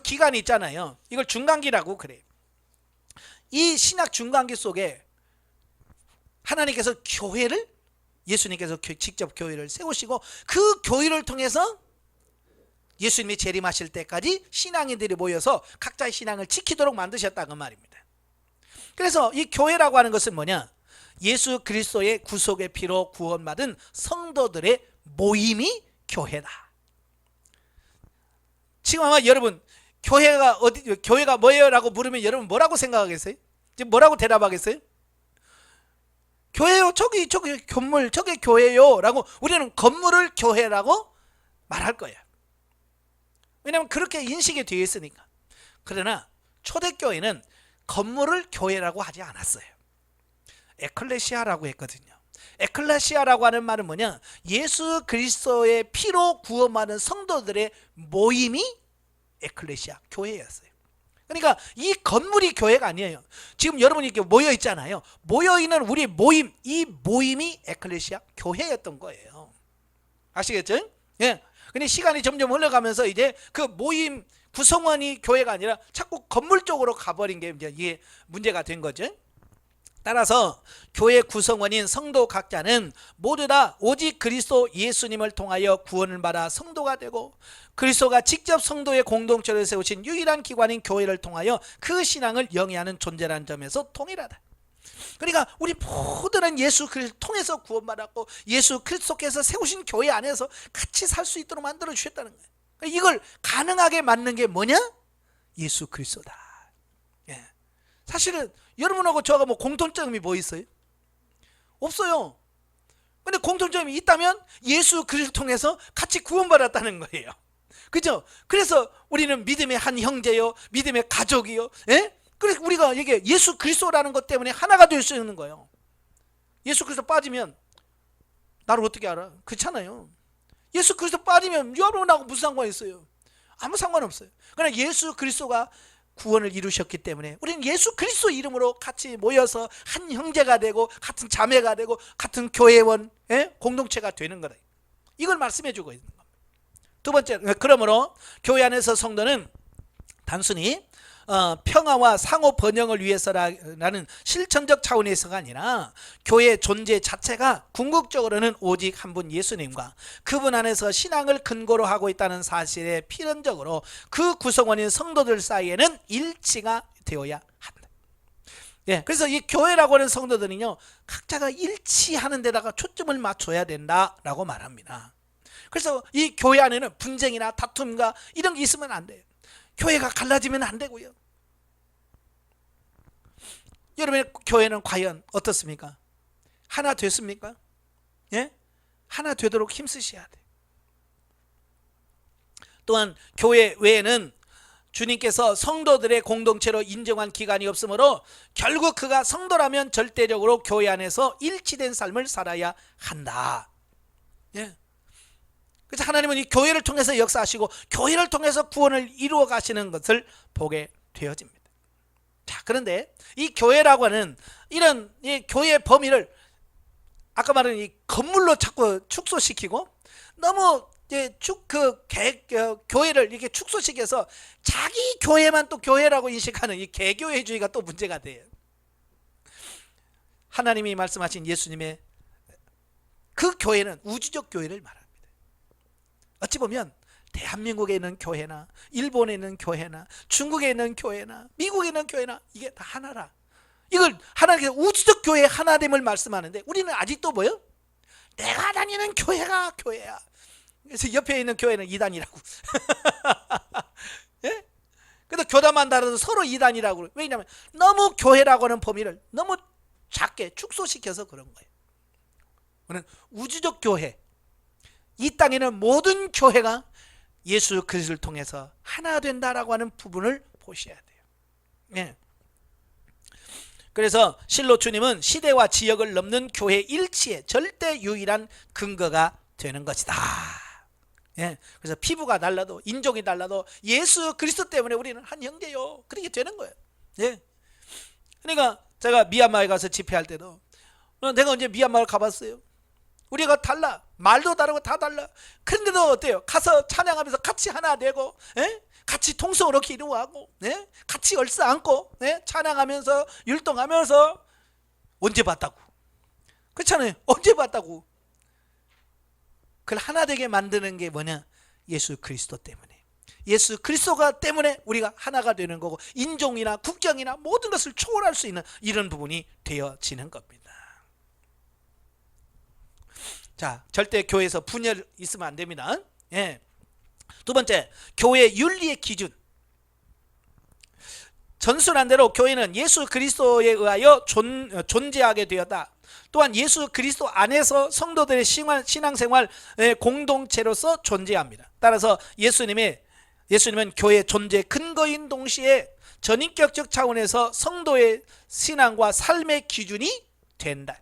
기간이 있잖아요. 이걸 중간기라고 그래요. 이 신약 중간기 속에 하나님께서 교회를, 예수님께서 직접 교회를 세우시고 그 교회를 통해서 예수님이 재림하실 때까지 신앙인들이 모여서 각자의 신앙을 지키도록 만드셨다는 말입니다. 그래서 이 교회라고 하는 것은 뭐냐? 예수 그리스도의 구속의 피로 구원받은 성도들의 모임이 교회다. 지금 아마 여러분 교회가 뭐예요? 라고 물으면 여러분 뭐라고 생각하겠어요? 지금 뭐라고 대답하겠어요? 교회요, 저기 건물, 저게 교회요 라고 우리는 건물을 교회라고 말할 거예요. 왜냐하면 그렇게 인식이 되어 있으니까. 그러나 초대교회는 건물을 교회라고 하지 않았어요. 에클레시아라고 했거든요. 에클레시아라고 하는 말은 뭐냐? 예수 그리스도의 피로 구원받은 성도들의 모임이 에클레시아, 교회였어요. 그러니까 이 건물이 교회가 아니에요. 지금 여러분이 이렇게 모여 있잖아요. 모여 있는 우리 모임, 이 모임이 에클레시아, 교회였던 거예요. 아시겠죠? 근데 시간이 점점 흘러가면서 이제 그 모임 구성원이 교회가 아니라 자꾸 건물 쪽으로 가버린 게 이제 이게 문제가 된 거죠. 따라서 교회 구성원인 성도 각자는 모두 다 오직 그리스도 예수님을 통하여 구원을 받아 성도가 되고 그리스도가 직접 성도의 공동체를 세우신 유일한 기관인 교회를 통하여 그 신앙을 영위하는 존재라는 점에서 동일하다. 그러니까 우리 모두는 예수 그리스도 통해서 구원받았고 예수 그리스도께서 세우신 교회 안에서 같이 살 수 있도록 만들어 주셨다는 거예요. 그러니까 이걸 가능하게 만든 게 뭐냐? 예수 그리스도다. 사실은 여러분하고 저하고 뭐 공통점이 뭐 있어요? 없어요. 근데 공통점이 있다면 예수 그리스도를 통해서 같이 구원받았다는 거예요. 그죠? 그래서 우리는 믿음의 한 형제요, 믿음의 가족이요. 그래서 우리가 이게 예수 그리스도라는 것 때문에 하나가 될 수 있는 거예요. 예수 그리스도 빠지면 나를 어떻게 알아? 그렇잖아요. 예수 그리스도 빠지면 여러분하고 무슨 상관이 있어요? 아무 상관없어요. 그러나 예수 그리스도가 구원을 이루셨기 때문에 우리는 예수 그리스도 이름으로 같이 모여서 한 형제가 되고 같은 자매가 되고 같은 교회원, 공동체가 되는 거다. 이걸 말씀해 주고 있는 겁니다. 두 번째, 그러므로 교회 안에서 성도는 단순히 평화와 상호 번영을 위해서라는 실천적 차원에서가 아니라 교회 존재 자체가 궁극적으로는 오직 한 분 예수님과 그분 안에서 신앙을 근거로 하고 있다는 사실에 필연적으로 그 구성원인 성도들 사이에는 일치가 되어야 한다. 예, 그래서 이 교회라고 하는 성도들은요, 각자가 일치하는 데다가 초점을 맞춰야 된다라고 말합니다. 그래서 이 교회 안에는 분쟁이나 다툼과 이런 게 있으면 안 돼요. 교회가 갈라지면 안 되고요. 여러분의 교회는 과연 어떻습니까? 하나 됐습니까? 예? 하나 되도록 힘쓰셔야 돼요. 또한 교회 외에는 주님께서 성도들의 공동체로 인정한 기관이 없으므로 결국 그가 성도라면 절대적으로 교회 안에서 일치된 삶을 살아야 한다. 예. 그래서 하나님은 이 교회를 통해서 역사하시고 교회를 통해서 구원을 이루어 가시는 것을 보게 되어집니다. 자, 그런데 이 교회라고 하는 이런 이 교회의 범위를 아까 말한 이 건물로 자꾸 축소시키고 너무 교회를 이렇게 축소시켜서 자기 교회만 또 교회라고 인식하는 이 개교회주의가 또 문제가 돼요. 하나님이 말씀하신 예수님의 그 교회는 우주적 교회를 말합니다. 어찌 보면 대한민국에 있는 교회나 일본에 있는 교회나 중국에 있는 교회나 미국에 있는 교회나 이게 다 하나라. 이걸 하나님께서 우주적 교회의 하나됨을 말씀하는데 우리는 아직도 뭐요? 내가 다니는 교회가 교회야. 그래서 옆에 있는 교회는 이단이라고. 예? 그래도 교단만 다르도 서로 이단이라고. 왜냐하면 너무 교회라고 하는 범위를 너무 작게 축소시켜서 그런 거예요. 그는 우주적 교회, 이 땅에는 모든 교회가 예수 그리스도를 통해서 하나 된다라고 하는 부분을 보셔야 돼요. 예. 그래서 실로 주님은 시대와 지역을 넘는 교회 일치의 절대 유일한 근거가 되는 것이다. 예. 그래서 피부가 달라도 인종이 달라도 예수 그리스도 때문에 우리는 한 형제요. 그렇게 되는 거예요. 예. 그러니까 제가 미얀마에 가서 집회할 때도 내가 언제 미얀마를 가봤어요? 우리가 달라. 말도 다르고 다 달라. 그런데도 어때요? 가서 찬양하면서 같이 하나 되고, 예? 같이 통성으로 기도하고, 예? 같이 얼싸안고, 예? 찬양하면서 율동하면서 언제 봤다고? 그렇잖아요. 언제 봤다고? 그걸 하나 되게 만드는 게 뭐냐? 예수 그리스도 때문에. 예수 그리스도가 때문에 우리가 하나가 되는 거고 인종이나 국경이나 모든 것을 초월할 수 있는 이런 부분이 되어지는 겁니다. 자, 절대 교회에서 분열 있으면 안 됩니다. 예. 두 번째, 교회 윤리의 기준. 전순한 대로 교회는 예수 그리스도에 의하여 존재하게 되었다. 또한 예수 그리스도 안에서 성도들의 신앙생활 공동체로서 존재합니다. 따라서 예수님은 교회 존재 근거인 동시에 전인격적 차원에서 성도의 신앙과 삶의 기준이 된다.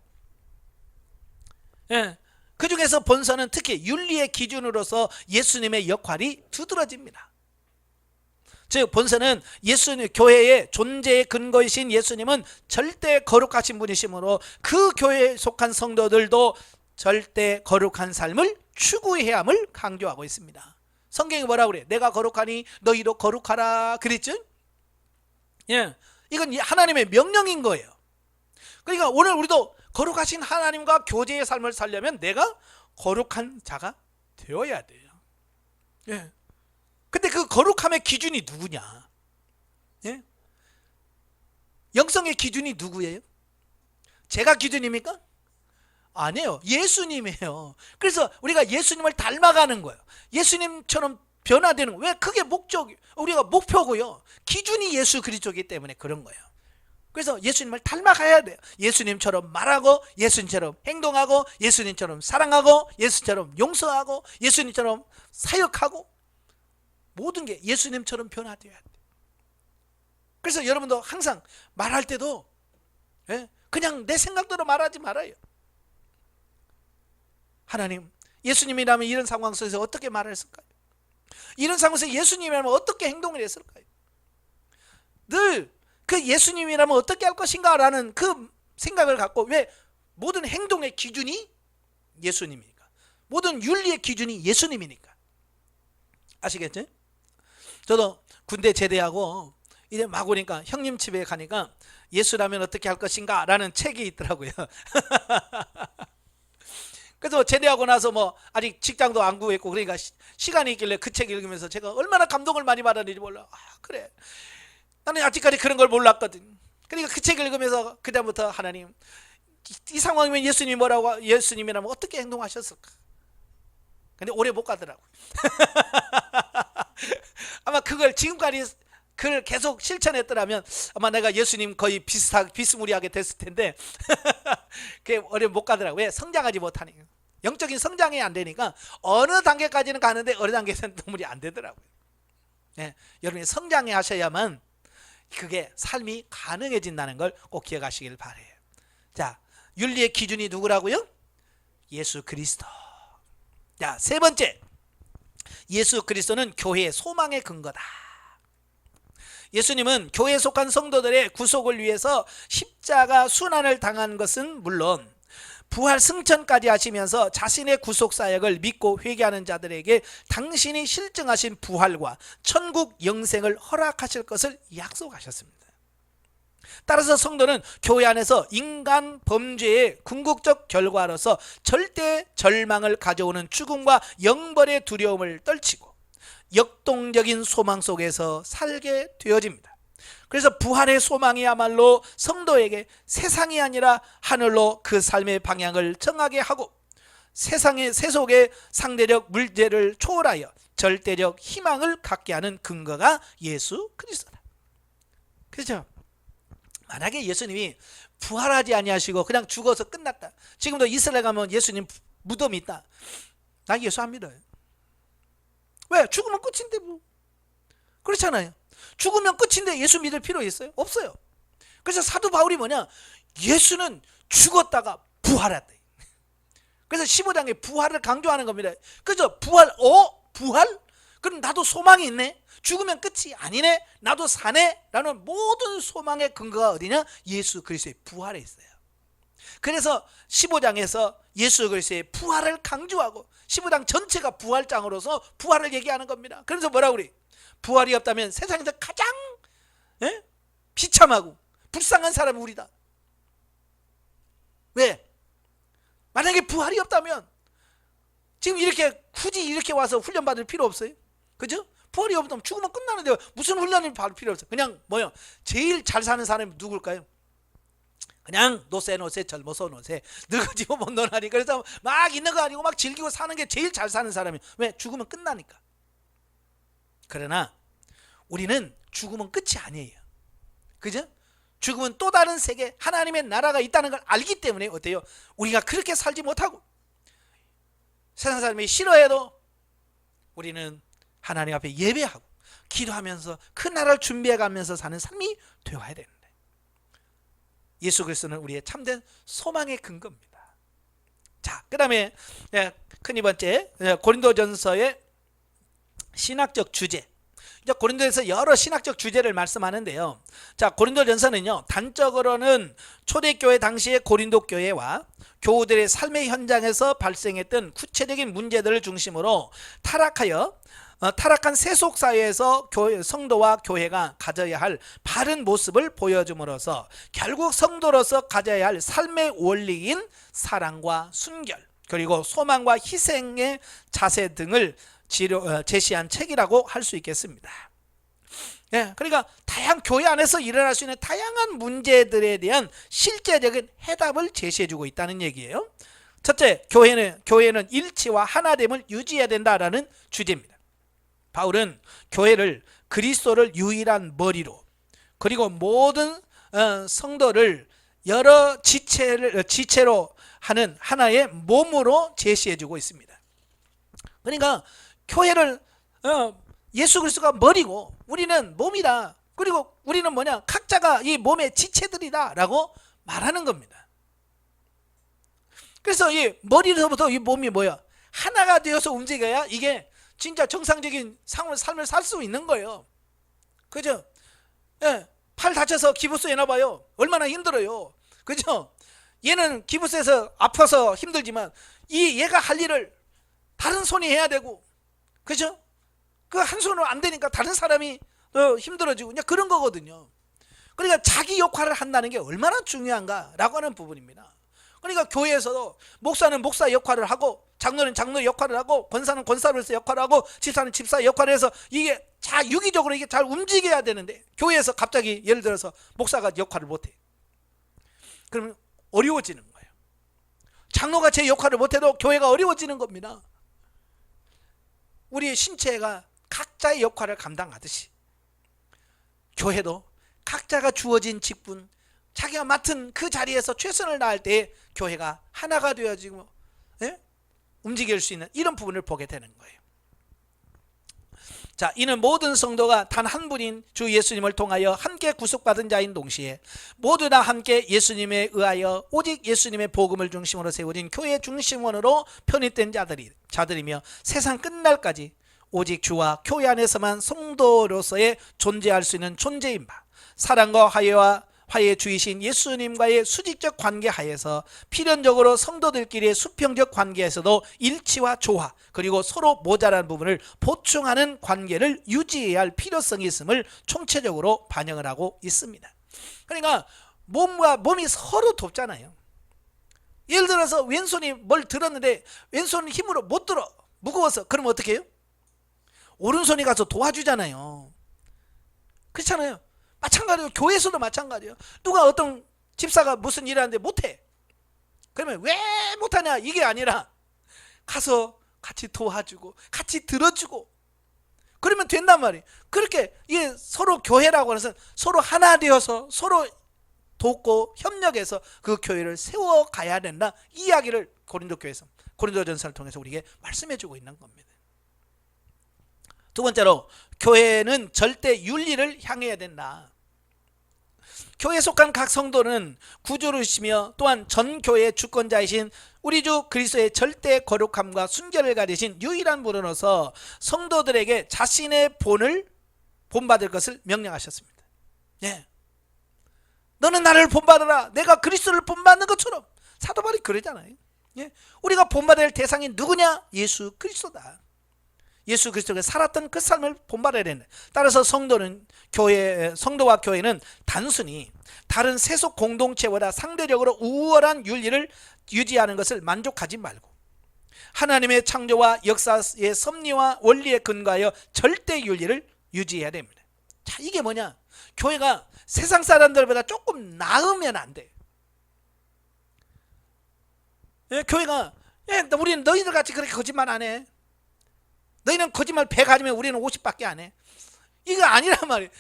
예. 그 중에서 본서는 특히 윤리의 기준으로서 예수님의 역할이 두드러집니다. 즉 본서는 교회의 존재의 근거이신 예수님은 절대 거룩하신 분이시므로 그 교회에 속한 성도들도 절대 거룩한 삶을 추구해야 함을 강조하고 있습니다. 성경이 뭐라고 그래? 내가 거룩하니 너희도 거룩하라 그랬죠? 예, 이건 하나님의 명령인 거예요. 그러니까 오늘 우리도 거룩하신 하나님과 교제의 삶을 살려면 내가 거룩한 자가 되어야 돼요. 예. 근데 그 거룩함의 기준이 누구냐? 예? 영성의 기준이 누구예요? 제가 기준입니까? 아니에요. 예수님이에요. 그래서 우리가 예수님을 닮아가는 거예요. 예수님처럼 변화되는 거예요. 왜? 그게 우리가 목표고요. 기준이 예수 그리스도이기 때문에 그런 거예요. 그래서 예수님을 닮아가야 돼요. 예수님처럼 말하고 예수님처럼 행동하고 예수님처럼 사랑하고 예수님처럼 용서하고 예수님처럼 사역하고 모든 게 예수님처럼 변화되어야 돼요. 그래서 여러분도 항상 말할 때도 그냥 내 생각대로 말하지 말아요. 하나님, 예수님이라면 이런 상황 속에서 어떻게 말을 했을까요? 이런 상황에서 예수님이라면 어떻게 행동을 했을까요? 늘 그 예수님이라면 어떻게 할 것인가 라는 그 생각을 갖고, 왜? 모든 행동의 기준이 예수님이니까, 모든 윤리의 기준이 예수님이니까. 아시겠죠? 저도 군대 제대하고 이제 막 오니까 형님 집에 가니까 예수라면 어떻게 할 것인가 라는 책이 있더라고요. 그래서 제대하고 나서 뭐 아직 직장도 안 구했고 그러니까 시간이 있길래 그 책 읽으면서 제가 얼마나 감동을 많이 받았는지 몰라. 아, 그래, 나는 아직까지 그런 걸 몰랐거든. 그러니까 그 책 읽으면서 그다음부터 하나님, 이 상황이면 예수님이라면 어떻게 행동하셨을까? 근데 오래 못 가더라고. 아마 그걸 지금까지 그걸 계속 실천했더라면 아마 내가 예수님 거의 비스무리하게 됐을 텐데 그게 오래 못 가더라고. 왜? 성장하지 못하니까. 영적인 성장이 안 되니까 어느 단계까지는 가는데 어느 단계에서는 도무지 안 되더라고요. 예, 여러분이 성장해 하셔야만 그게 삶이 가능해진다는 걸 꼭 기억하시길 바래요. 자, 윤리의 기준이 누구라고요? 예수 그리스도. 자, 세 번째, 예수 그리스도는 교회의 소망의 근거다. 예수님은 교회에 속한 성도들의 구속을 위해서 십자가 순환을 당한 것은 물론 부활 승천까지 하시면서 자신의 구속 사역을 믿고 회개하는 자들에게 당신이 실증하신 부활과 천국 영생을 허락하실 것을 약속하셨습니다. 따라서 성도는 교회 안에서 인간 범죄의 궁극적 결과로서 절대 절망을 가져오는 죽음과 영벌의 두려움을 떨치고 역동적인 소망 속에서 살게 되어집니다. 그래서 부활의 소망이야말로 성도에게 세상이 아니라 하늘로 그 삶의 방향을 정하게 하고 세상의 세속의 상대적 문제를 초월하여 절대적 희망을 갖게 하는 근거가 예수 그리스도다. 그렇죠? 만약에 예수님이 부활하지 아니하시고 그냥 죽어서 끝났다. 지금도 이스라엘 가면 예수님 무덤이 있다. 나 예수 안 믿어요. 왜? 죽으면 끝인데 뭐. 그렇잖아요. 죽으면 끝인데 예수 믿을 필요 있어요? 없어요. 그래서 사도 바울이 뭐냐? 예수는 죽었다가 부활했다. 그래서 15장에 부활을 강조하는 겁니다. 그죠? 부활, 부활? 그럼 나도 소망이 있네. 죽으면 끝이 아니네. 나도 사네. 라는 모든 소망의 근거가 어디냐? 예수 그리스도의 부활에 있어요. 그래서 15장에서 예수 그리스도의 부활을 강조하고 15장 전체가 부활장으로서 부활을 얘기하는 겁니다. 그래서 뭐라고 그래? 부활이 없다면 세상에서 가장 비참하고 불쌍한 사람이 우리다. 왜? 만약에 부활이 없다면 지금 이렇게 굳이 이렇게 와서 훈련 받을 필요 없어요. 그죠? 부활이 없다면 죽으면 끝나는데 무슨 훈련을 받을 필요 없어요. 그냥 뭐요? 제일 잘 사는 사람이 누굴까요? 그냥 노세 젊어서 노세 늙어지면 못 노나니. 그래서 막 있는 거 아니고 막 즐기고 사는 게 제일 잘 사는 사람이. 왜? 죽으면 끝나니까. 그러나 우리는 죽으면 끝이 아니에요. 그죠? 죽으면 또 다른 세계 하나님의 나라가 있다는 걸 알기 때문에 어때요? 우리가 그렇게 살지 못하고 세상 사람이 싫어해도 우리는 하나님 앞에 예배하고 기도하면서 그 나라를 준비해가면서 사는 삶이 되어야 되는데 예수 그리스도는 우리의 참된 소망의 근거입니다. 자, 그 다음에 큰 이 번째 고린도전서의 신학적 주제. 이제 고린도에서 여러 신학적 주제를 말씀하는데요. 자, 고린도전서는요, 단적으로는 초대교회 당시의 고린도 교회와 교우들의 삶의 현장에서 발생했던 구체적인 문제들을 중심으로 타락한 세속 사회에서 성도와 교회가 가져야 할 바른 모습을 보여줌으로써 결국 성도로서 가져야 할 삶의 원리인 사랑과 순결 그리고 소망과 희생의 자세 등을 제시한 책이라고 할 수 있겠습니다. 예, 그러니까 교회 안에서 일어날 수 있는 다양한 문제들에 대한 실제적인 해답을 제시해주고 있다는 얘기예요. 첫째, 교회는 일치와 하나됨을 유지해야 된다라는 주제입니다. 바울은 교회를 그리스도를 유일한 머리로 그리고 모든 성도를 여러 지체로 하는 하나의 몸으로 제시해주고 있습니다. 그러니까 교회를 예수 그리스도가 머리고 우리는 몸이다. 그리고 우리는 뭐냐? 각자가 이 몸의 지체들이다 라고 말하는 겁니다. 그래서 이 머리로부터 이 몸이 뭐야? 하나가 되어서 움직여야 이게 진짜 정상적인 삶을 살 수 있는 거예요. 그죠? 예, 팔 다쳐서 기부스 해놔봐요. 얼마나 힘들어요. 그죠? 얘는 기부스에서 아파서 힘들지만 얘가 할 일을 다른 손이 해야 되고, 그죠? 그 한 손으로 안 되니까 다른 사람이 힘들어지고 그냥 그런 거거든요. 그러니까 자기 역할을 한다는 게 얼마나 중요한가라고 하는 부분입니다. 그러니까 교회에서도 목사는 목사 역할을 하고, 장로는 장로 역할을 하고, 권사는 권사로서 역할을 하고, 집사는 집사 역할을 해서 이게 유기적으로 이게 잘 움직여야 되는데, 교회에서 갑자기 예를 들어서 목사가 역할을 못해. 그러면 어려워지는 거예요. 장로가 제 역할을 못해도 교회가 어려워지는 겁니다. 우리의 신체가 각자의 역할을 감당하듯이 교회도 각자가 주어진 직분, 자기가 맡은 그 자리에서 최선을 다할 때 교회가 하나가 되어지고 움직일 수 있는 이런 부분을 보게 되는 거예요. 자, 이는 모든 성도가 단 한 분인 주 예수님을 통하여 함께 구속받은 자인 동시에 모두 다 함께 예수님에 의하여 오직 예수님의 복음을 중심으로 세워진 교회 중심원으로 편입된 자들이며 세상 끝날까지 오직 주와 교회 안에서만 성도로서의 존재할 수 있는 존재인 바, 사랑과 화해의 주이신 예수님과의 수직적 관계 하에서 필연적으로 성도들끼리의 수평적 관계에서도 일치와 조화, 그리고 서로 모자란 부분을 보충하는 관계를 유지해야 할 필요성이 있음을 총체적으로 반영을 하고 있습니다. 그러니까 몸과 몸이 서로 돕잖아요. 예를 들어서 왼손이 뭘 들었는데 왼손은 힘으로 못 들어, 무거워서. 그러면 어떻게 해요? 오른손이 가서 도와주잖아요. 그렇잖아요. 마찬가지로 교회에서도 마찬가지예요. 누가 어떤 집사가 무슨 일을 하는데 못해. 그러면 왜 못하냐 이게 아니라 가서 같이 도와주고 같이 들어주고 그러면 된단 말이에요. 그렇게 이게 서로 교회라고 해서 서로 하나 되어서 서로 돕고 협력해서 그 교회를 세워가야 된다. 이 이야기를 고린도전서를 통해서 우리에게 말씀해주고 있는 겁니다. 두 번째로 교회는 절대 윤리를 향해야 된다. 교회에 속한 각 성도는 구주이시며 또한 전 교회의 주권자이신 우리 주 그리스도의 절대 거룩함과 순결을 가지신 유일한 분으로서 성도들에게 자신의 본받을 것을 명령하셨습니다. 예. 너는 나를 본받으라. 내가 그리스도를 본받는 것처럼. 사도 바울이 그러잖아요. 예. 우리가 본받을 대상이 누구냐? 예수 그리스도다. 예수 그리스도가 살았던 그 삶을 본받아야 된다. 따라서 성도와 교회는 단순히 다른 세속 공동체보다 상대적으로 우월한 윤리를 유지하는 것을 만족하지 말고 하나님의 창조와 역사의 섭리와 원리에 근거하여 절대 윤리를 유지해야 됩니다. 자, 이게 뭐냐? 교회가 세상 사람들보다 조금 나으면 안 돼. 교회가 우리는 너희들 같이 그렇게 거짓말 안 해. 너희는 거짓말 100 가지면 우리는 50밖에 안 해. 이거 아니란 말이에요.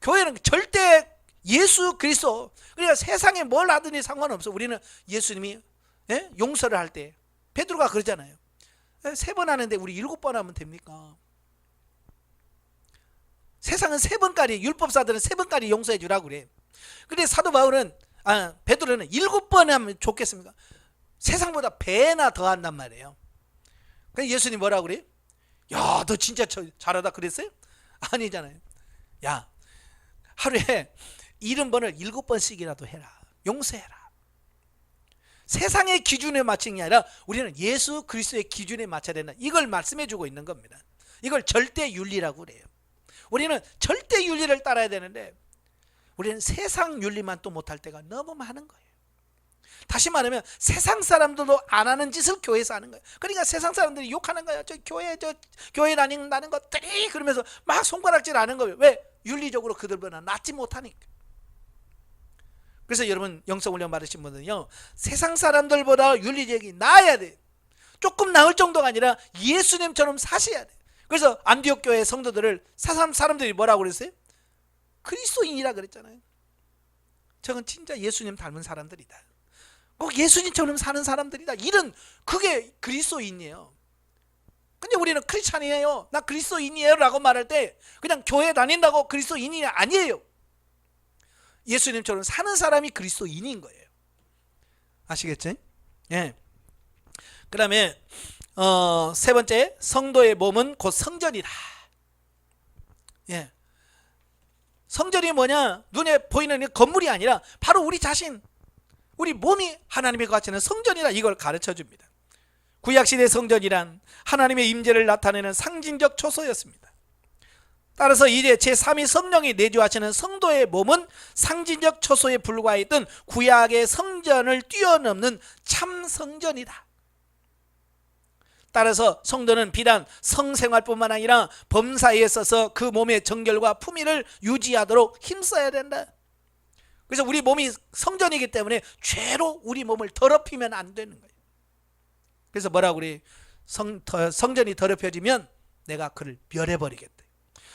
교회는 절대 예수 그리스도. 그러니까 세상에 뭘 하든지 상관없어. 우리는 예수님이 용서를 할 때 베드로가 그러잖아요. 3번 하는데 우리 7번 하면 됩니까? 세상은 3번까지, 율법사들은 3번까지 용서해 주라고 그래. 근데 사도 바울은 베드로는 7번 하면 좋겠습니까? 세상보다 배나 더 한단 말이에요. 그래서 예수님 뭐라고 그래요? 야, 너 진짜 잘하다 그랬어요? 아니잖아요. 야, 하루에 70번을 7번씩이라도 해라. 용서해라. 세상의 기준에 맞춘 게 아니라 우리는 예수 그리스도의 기준에 맞춰야 된다. 이걸 말씀해 주고 있는 겁니다. 이걸 절대 윤리라고 그래요. 우리는 절대 윤리를 따라야 되는데 우리는 세상 윤리만 또 못할 때가 너무 많은 거예요. 다시 말하면 세상 사람들도 안 하는 짓을 교회에서 하는 거예요. 그러니까 세상 사람들이 욕하는 거예요. 저 교회 다닌다는 것들이 그러면서 막 손가락질 하는 거예요. 왜? 윤리적으로 그들보다 낫지 못하니까. 그래서 여러분 영성훈련 받으신 분들은요, 세상 사람들보다 윤리적이 나아야 돼요. 조금 나을 정도가 아니라 예수님처럼 사셔야 돼요. 그래서 안디옥 교회 성도들을 사람들이 뭐라고 그랬어요? 그리스도인이라 그랬잖아요. 저건 진짜 예수님 닮은 사람들이다. 꼭 예수님처럼 사는 사람들이다. 그게 그리스도인이에요. 근데 우리는 크리스찬이에요. 나 그리스도인이에요 라고 말할 때 그냥 교회 다닌다고 그리스도인이 아니에요. 예수님처럼 사는 사람이 그리스도인인 거예요. 아시겠지? 예. 그 다음에 세 번째, 성도의 몸은 곧 성전이다. 예. 성전이 뭐냐? 눈에 보이는 건물이 아니라 바로 우리 자신, 우리 몸이 하나님의 거하시는 성전이다. 이걸 가르쳐 줍니다. 구약시대 성전이란 하나님의 임재를 나타내는 상징적 초소였습니다. 따라서 이제 제3위 성령이 내주하시는 성도의 몸은 상징적 처소에 불과했던 구약의 성전을 뛰어넘는 참 성전이다. 따라서 성도는 비단 성생활뿐만 아니라 범사에 있어서 그 몸의 정결과 품위를 유지하도록 힘써야 된다. 그래서 우리 몸이 성전이기 때문에 죄로 우리 몸을 더럽히면 안 되는 거예요. 그래서 뭐라고 그래? 성전이 더럽혀지면 내가 그를 멸해버리겠다.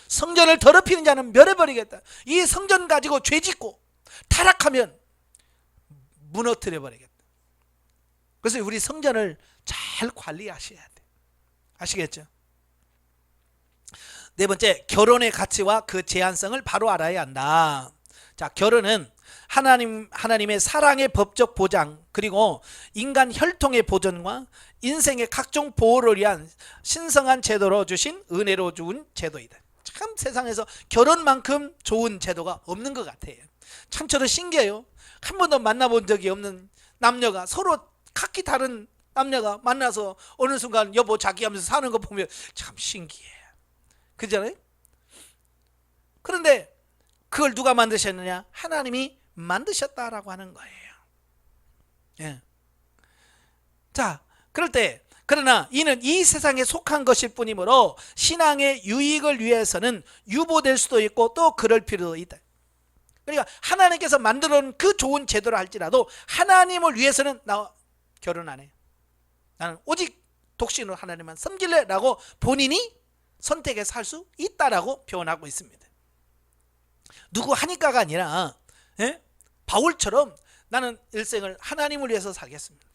성전을 더럽히는 자는 멸해버리겠다. 이 성전 가지고 죄짓고 타락하면 무너뜨려버리겠다. 그래서 우리 성전을 잘 관리하셔야 돼. 아시겠죠? 네 번째, 결혼의 가치와 그 제한성을 바로 알아야 한다. 자, 결혼은 하나님의 사랑의 법적 보장, 그리고 인간 혈통의 보존과 인생의 각종 보호를 위한 신성한 제도로 주신 은혜로 준 제도이다. 참 세상에서 결혼만큼 좋은 제도가 없는 것 같아요. 참 저도 신기해요. 한 번도 만나본 적이 없는 남녀가, 서로 각기 다른 남녀가 만나서 어느 순간 여보 자기 하면서 사는 거 보면 참 신기해요. 그잖아요? 그런데 그걸 누가 만드셨느냐? 하나님이 만드셨다라고 하는 거예요. 예. 자, 그럴 때 그러나 이는 이 세상에 속한 것일 뿐이므로 신앙의 유익을 위해서는 유보될 수도 있고 또 그럴 필요도 있다. 그러니까 하나님께서 만들어 놓은 그 좋은 제도를 할지라도 하나님을 위해서는 나 결혼 안 해요. 나는 오직 독신으로 하나님만 섬길래 라고 본인이 선택해서 할 수 있다라고 표현하고 있습니다. 누구 하니까가 아니라 바울처럼 나는 일생을 하나님을 위해서 살겠습니다.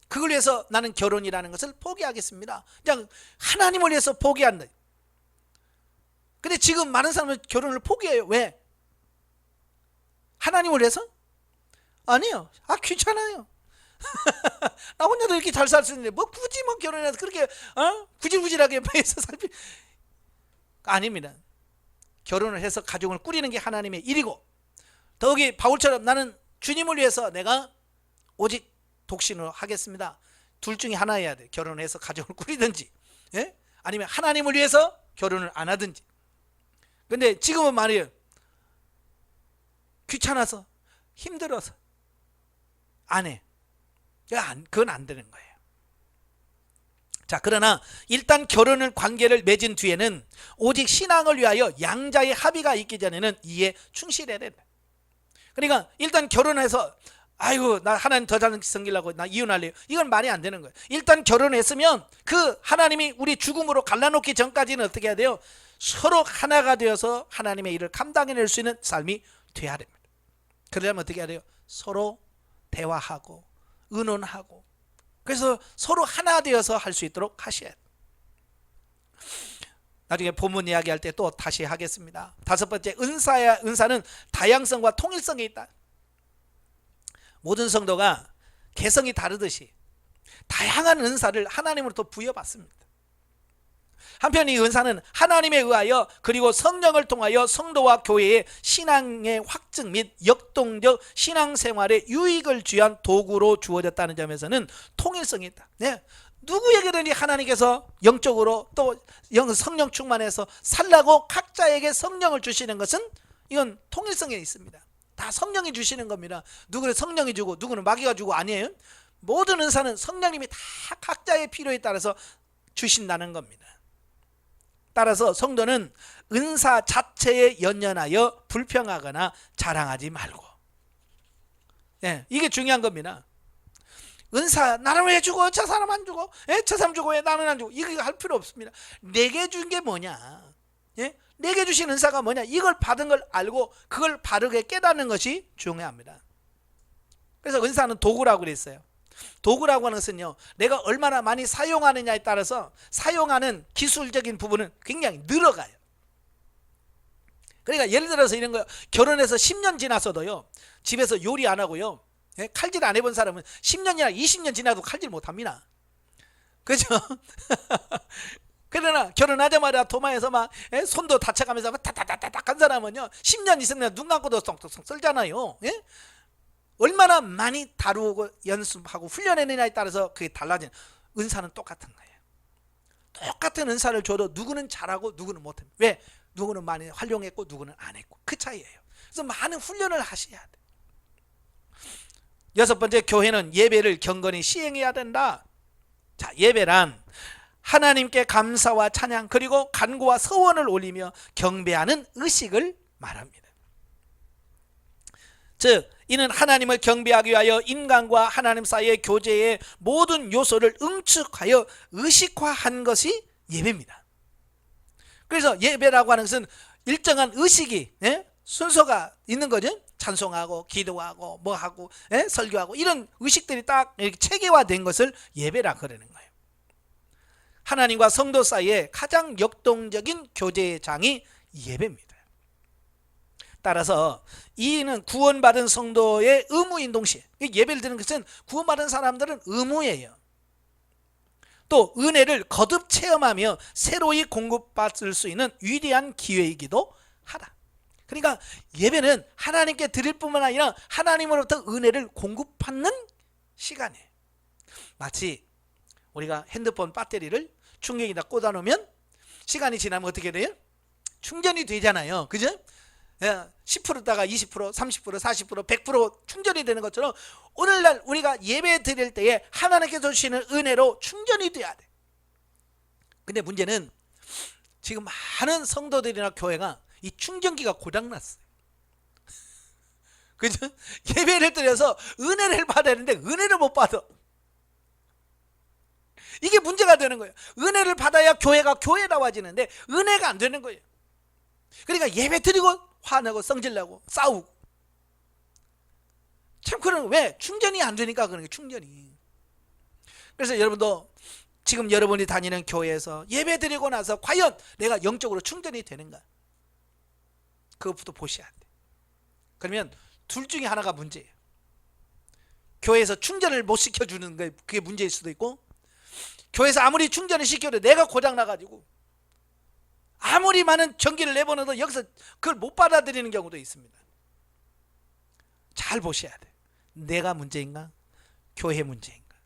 그걸 위해서 나는 결혼이라는 것을 포기하겠습니다. 그냥 하나님을 위해서 포기한다. 근데 지금 많은 사람은 결혼을 포기해요. 왜? 하나님을 위해서? 아니요. 귀찮아요. 나 혼자도 이렇게 잘 살 수 있는데 뭐 굳이 뭐 결혼해서 그렇게 구질구질하게 해서 살 필요 아닙니다. 결혼을 해서 가정을 꾸리는 게 하나님의 일이고, 더욱이 바울처럼 나는 주님을 위해서 내가 오직 독신으로 하겠습니다. 둘 중에 하나여야 돼. 결혼해서 가정을 꾸리든지, 아니면 하나님을 위해서 결혼을 안 하든지. 근데 지금은 말이에요. 귀찮아서 힘들어서 안 해. 그건 안 되는 거예요. 자, 그러나 일단 관계를 맺은 뒤에는 오직 신앙을 위하여 양자의 합의가 있기 전에는 이에 충실해야 된다. 그러니까 일단 결혼해서 아이고 나 하나님 더 잘 섬기려고 나 이혼할래요. 이건 말이 안 되는 거예요. 일단 결혼했으면 그 하나님이 우리 죽음으로 갈라놓기 전까지는 어떻게 해야 돼요? 서로 하나가 되어서 하나님의 일을 감당해낼 수 있는 삶이 돼야 됩니다. 그러려면 어떻게 해야 돼요? 서로 대화하고 의논하고, 그래서 서로 하나 되어서 할 수 있도록 하셔야 돼요. 나중에 본문 이야기할 때 또 다시 하겠습니다. 다섯 번째, 은사는 다양성과 통일성이 있다. 모든 성도가 개성이 다르듯이 다양한 은사를 하나님으로부터 부여받습니다. 한편 이 은사는 하나님에 의하여 그리고 성령을 통하여 성도와 교회의 신앙의 확증 및 역동적 신앙생활에 유익을 주한 도구로 주어졌다는 점에서는 통일성이 있다. 누구에게든지 하나님께서 영적으로 또 성령 충만해서 살라고 각자에게 성령을 주시는 것은 이건 통일성에 있습니다. 다 성령이 주시는 겁니다. 누구는 성령이 주고 누구는 마귀가 주고 아니에요. 모든 은사는 성령님이 다 각자의 필요에 따라서 주신다는 겁니다. 따라서 성도는 은사 자체에 연연하여 불평하거나 자랑하지 말고, 이게 중요한 겁니다. 은사 나는 왜 주고 저 사람 안 주고, 저 사람 주고 왜 나는 안 주고, 이거 할 필요 없습니다. 내게 준 게 뭐냐, 내게 주신 은사가 뭐냐, 이걸 받은 걸 알고 그걸 바르게 깨닫는 것이 중요합니다. 그래서 은사는 도구라고 그랬어요. 도구라고 하는 것은요, 내가 얼마나 많이 사용하느냐에 따라서 사용하는 기술적인 부분은 굉장히 늘어가요. 그러니까 예를 들어서 이런 거요. 결혼해서 10년 지나서도요 집에서 요리 안 하고요, 칼질 안 해본 사람은 10년이나 20년 지나도 칼질 못 합니다. 그죠? 그러나 결혼하자마자 도마에서 막 손도 다쳐가면서 막 타타타타닥 한 사람은요 10년 있으면 눈 감고도 쏙쏙쏙 썰잖아요. 얼마나 많이 다루고 연습하고 훈련했느냐에 따라서 그게 달라지는, 은사는 똑같은 거예요. 똑같은 은사를 줘도 누구는 잘하고 누구는 못합니다. 왜? 누구는 많이 활용했고 누구는 안 했고 그 차이예요. 그래서 많은 훈련을 하셔야 돼. 여섯 번째, 교회는 예배를 경건히 시행해야 된다. 자, 예배란 하나님께 감사와 찬양 그리고 간구와 서원을 올리며 경배하는 의식을 말합니다. 즉 이는 하나님을 경배하기 위하여 인간과 하나님 사이의 교제의 모든 요소를 응축하여 의식화한 것이 예배입니다. 그래서 예배라고 하는 것은 일정한 의식이 순서가 있는 거죠. 찬송하고 기도하고 뭐하고 설교하고 이런 의식들이 딱 이렇게 체계화된 것을 예배라 그러는 거예요. 하나님과 성도 사이에 가장 역동적인 교제의 장이 예배입니다. 따라서 이는 구원받은 성도의 의무인 동시에 예배를 드리는 것은 구원받은 사람들은 의무예요. 또 은혜를 거듭 체험하며 새로이 공급받을 수 있는 위대한 기회이기도 하다. 그러니까 예배는 하나님께 드릴 뿐만 아니라 하나님으로부터 은혜를 공급받는 시간이에요. 마치 우리가 핸드폰 배터리를 충전기에다 꽂아 놓으면 시간이 지나면 어떻게 돼요? 충전이 되잖아요. 그죠? 10%다가 20%, 30%, 40%, 100% 충전이 되는 것처럼 오늘날 우리가 예배 드릴 때에 하나님께서 주시는 은혜로 충전이 돼야 돼. 근데 문제는 지금 많은 성도들이나 교회가 이 충전기가 고장났어요. 그죠? 예배를 드려서 은혜를 받아야 되는데 은혜를 못 받아. 이게 문제가 되는 거예요. 은혜를 받아야 교회가 교회다워지는데 은혜가 안 되는 거예요. 그러니까 예배 드리고 화내고 성질내고 싸우고. 참 그런 왜 충전이 안 되니까 그런 게 충전이. 그래서 여러분도 지금 여러분이 다니는 교회에서 예배 드리고 나서 과연 내가 영적으로 충전이 되는가? 그것부터 보셔야 돼. 그러면 둘 중에 하나가 문제예요. 교회에서 충전을 못 시켜주는 게 그게 문제일 수도 있고, 교회에서 아무리 충전을 시켜도 내가 고장나가지고 아무리 많은 전기를 내보내도 여기서 그걸 못 받아들이는 경우도 있습니다. 잘 보셔야 돼. 내가 문제인가? 교회 문제인가?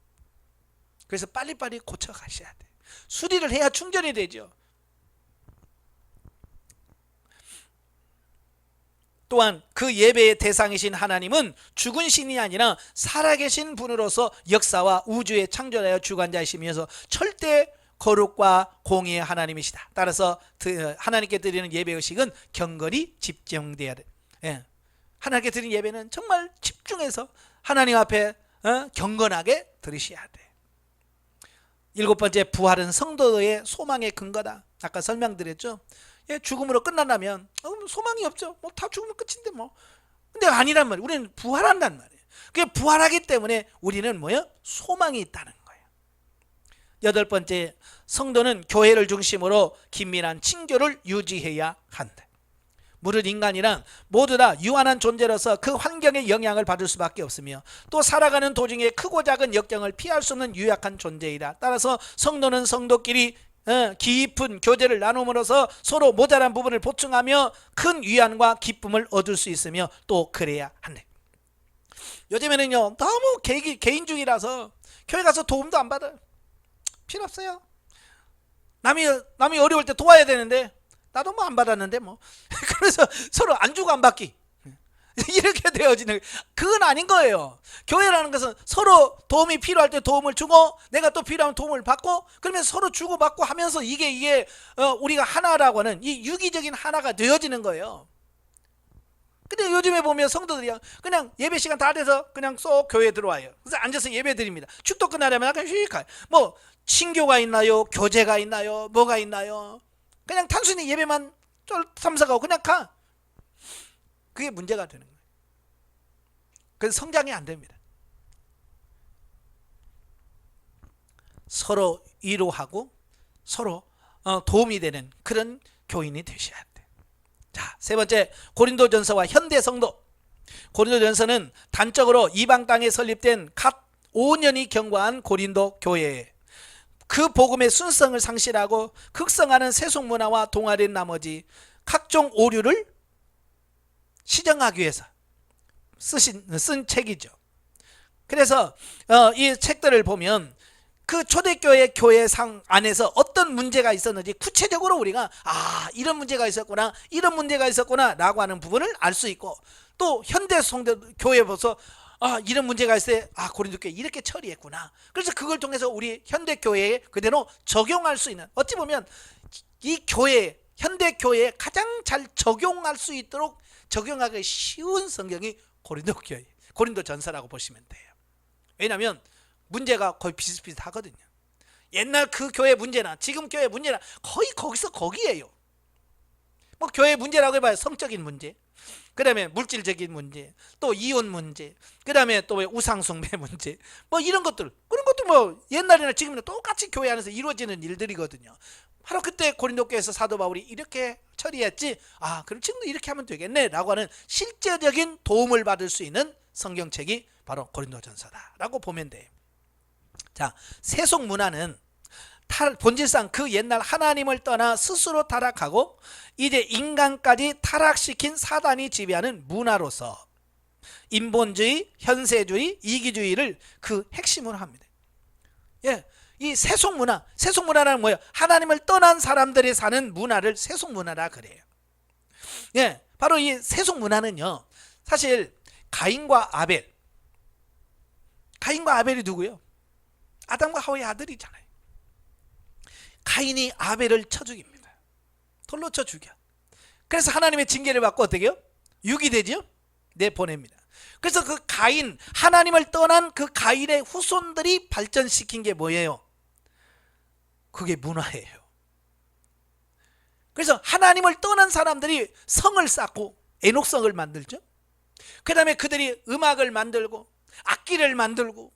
그래서 빨리빨리 고쳐가셔야 돼. 수리를 해야 충전이 되죠. 또한 그 예배의 대상이신 하나님은 죽은 신이 아니라 살아계신 분으로서 역사와 우주의 창조하여 주관자이시면서 절대 거룩과 공의의 하나님이시다. 따라서 하나님께 드리는 예배의식은 경건히 집중돼야 돼. 하나님께 드리는 예배는 정말 집중해서 하나님 앞에 경건하게 드리셔야 돼. 일곱 번째, 부활은 성도의 소망의 근거다. 아까 설명드렸죠. 죽음으로 끝난다면 소망이 없죠. 뭐 다 죽으면 끝인데 뭐. 근데 아니란 말이에요. 우리는 부활한단 말이에요. 그게 부활하기 때문에 우리는 뭐예요? 소망이 있다는 거예요. 여덟 번째, 성도는 교회를 중심으로 긴밀한 친교를 유지해야 한다. 무릇 인간이란 모두 다 유한한 존재로서 그 환경의 영향을 받을 수밖에 없으며 또 살아가는 도중에 크고 작은 역경을 피할 수 없는 유약한 존재이다. 따라서 성도는 성도끼리 깊은 교제를 나눔으로써 서로 모자란 부분을 보충하며 큰 위안과 기쁨을 얻을 수 있으며 또 그래야 한다. 요즘에는요 너무 개인주의라서 교회 가서 도움도 안 받아요. 필요 없어요. 남이 어려울 때 도와야 되는데 나도 뭐 안 받았는데 뭐 그래서 서로 안 주고 안 받기 이렇게 되어지는, 그건 아닌 거예요. 교회라는 것은 서로 도움이 필요할 때 도움을 주고 내가 또 필요하면 도움을 받고 그러면 서로 주고받고 하면서 이게 우리가 하나라고 하는 이 유기적인 하나가 되어지는 거예요. 근데 요즘에 보면 성도들이 그냥 예배 시간 다 돼서 그냥 쏙 교회에 들어와요. 그래서 앉아서 예배 드립니다. 축도 끝나려면 약간 휙 뭐 친교가 있나요? 교제가 있나요? 뭐가 있나요? 그냥 단순히 예배만 참석하고 그냥 가. 그게 문제가 되는 거예요. 그래서 성장이 안 됩니다. 서로 위로하고 서로 도움이 되는 그런 교인이 되셔야 돼. 자, 세 번째, 고린도전서와 현대 성도. 고린도전서는 단적으로 이방 땅에 설립된 갓 5년이 경과한 고린도 교회에 그 복음의 순성을 상실하고 극성하는 세속 문화와 동화된 나머지 각종 오류를 시정하기 위해서 쓴 책이죠. 그래서 이 책들을 보면 그 초대교회 교회상 안에서 어떤 문제가 있었는지 구체적으로 우리가 이런 문제가 있었구나, 이런 문제가 있었구나 라고 하는 부분을 알 수 있고, 또 현대 성도 교회 보서 이런 문제가 있어요. 고린도 교회 이렇게 처리했구나. 그래서 그걸 통해서 우리 현대 교회에 그대로 적용할 수 있는, 어찌 보면 이 교회, 현대 교회에 가장 잘 적용할 수 있도록 적용하기 쉬운 성경이 고린도 교회, 고린도 전서라고 보시면 돼요. 왜냐하면 문제가 거의 비슷비슷하거든요. 옛날 그 교회 문제나 지금 교회 문제나 거의 거기서 거기에요. 뭐 교회 문제라고 해봐야 성적인 문제, 그 다음에 물질적인 문제, 또 이혼 문제, 그 다음에 또 우상숭배 문제, 뭐 이런 것들, 그런 것도 뭐 옛날이나 지금이나 똑같이 교회 안에서 이루어지는 일들이거든요. 바로 그때 고린도 교회에서 사도 바울이 이렇게 처리했지, 그럼 지금도 이렇게 하면 되겠네 라고 하는 실제적인 도움을 받을 수 있는 성경책이 바로 고린도 전서다라고 보면 돼요. 자, 세속 문화는 본질상 그 옛날 하나님을 떠나 스스로 타락하고 이제 인간까지 타락시킨 사단이 지배하는 문화로서 인본주의, 현세주의, 이기주의를 그 핵심으로 합니다. 이 세속 문화는 뭐예요? 하나님을 떠난 사람들이 사는 문화를 세속 문화라 그래요. 바로 이 세속 문화는요, 사실 가인과 아벨이 누구예요? 아담과 하와의 아들이잖아요. 가인이 아벨을 쳐 죽입니다. 돌로 쳐 죽여. 그래서 하나님의 징계를 받고 어떻게 해요? 육이 되죠? 보냅니다. 그래서 그 가인, 하나님을 떠난 그 가인의 후손들이 발전시킨 게 뭐예요? 그게 문화예요. 그래서 하나님을 떠난 사람들이 성을 쌓고 에녹성을 만들죠. 그 다음에 그들이 음악을 만들고 악기를 만들고,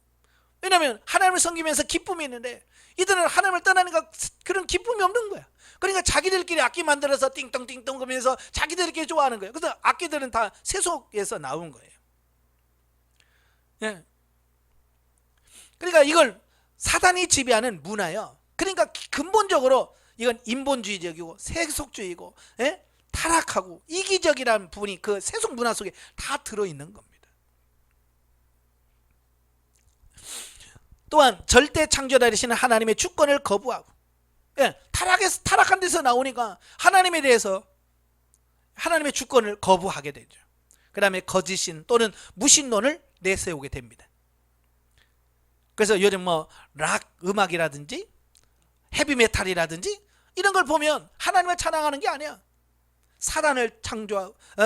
왜냐하면 하나님을 섬기면서 기쁨이 있는데 이들은 하나님을 떠나니까 그런 기쁨이 없는 거야. 그러니까 자기들끼리 악기 만들어서 띵똥띵똥 그러면서 자기들끼리 좋아하는 거예요. 그래서 악기들은 다 세속에서 나온 거예요. 그러니까 이걸 사단이 지배하는 문화예요. 그러니까 근본적으로 이건 인본주의적이고 세속주의고 타락하고 이기적이라는 부분이 그 세속 문화 속에 다 들어있는 겁니다. 또한 절대 창조자이신 하나님의 주권을 거부하고, 타락한 데서 나오니까 하나님에 대해서 하나님의 주권을 거부하게 되죠. 그 다음에 거짓신 또는 무신론을 내세우게 됩니다. 그래서 요즘 락 음악이라든지 헤비메탈이라든지 이런 걸 보면 하나님을 찬양하는 게 아니야. 사단을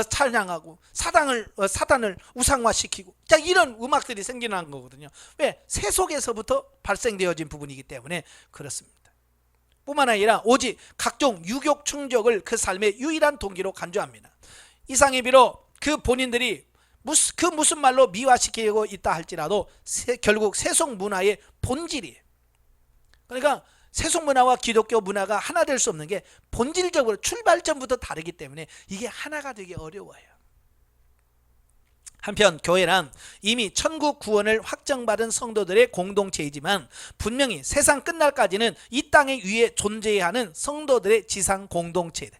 찬양하고 사단을 우상화시키고, 자, 이런 음악들이 생겨난 거거든요. 왜? 세속에서부터 발생되어진 부분이기 때문에 그렇습니다. 뿐만 아니라 오직 각종 유욕 충족을 그 삶의 유일한 동기로 간주합니다. 이상의 비록 그 본인들이 무슨 말로 미화시키고 있다 할지라도 결국 세속 문화의 본질이에요. 그러니까 세속 문화와 기독교 문화가 하나 될 수 없는 게 본질적으로 출발점부터 다르기 때문에 이게 하나가 되기 어려워요. 한편 교회란 이미 천국 구원을 확정받은 성도들의 공동체이지만 분명히 세상 끝날까지는 이 땅 위에 존재해야 하는 성도들의 지상 공동체다.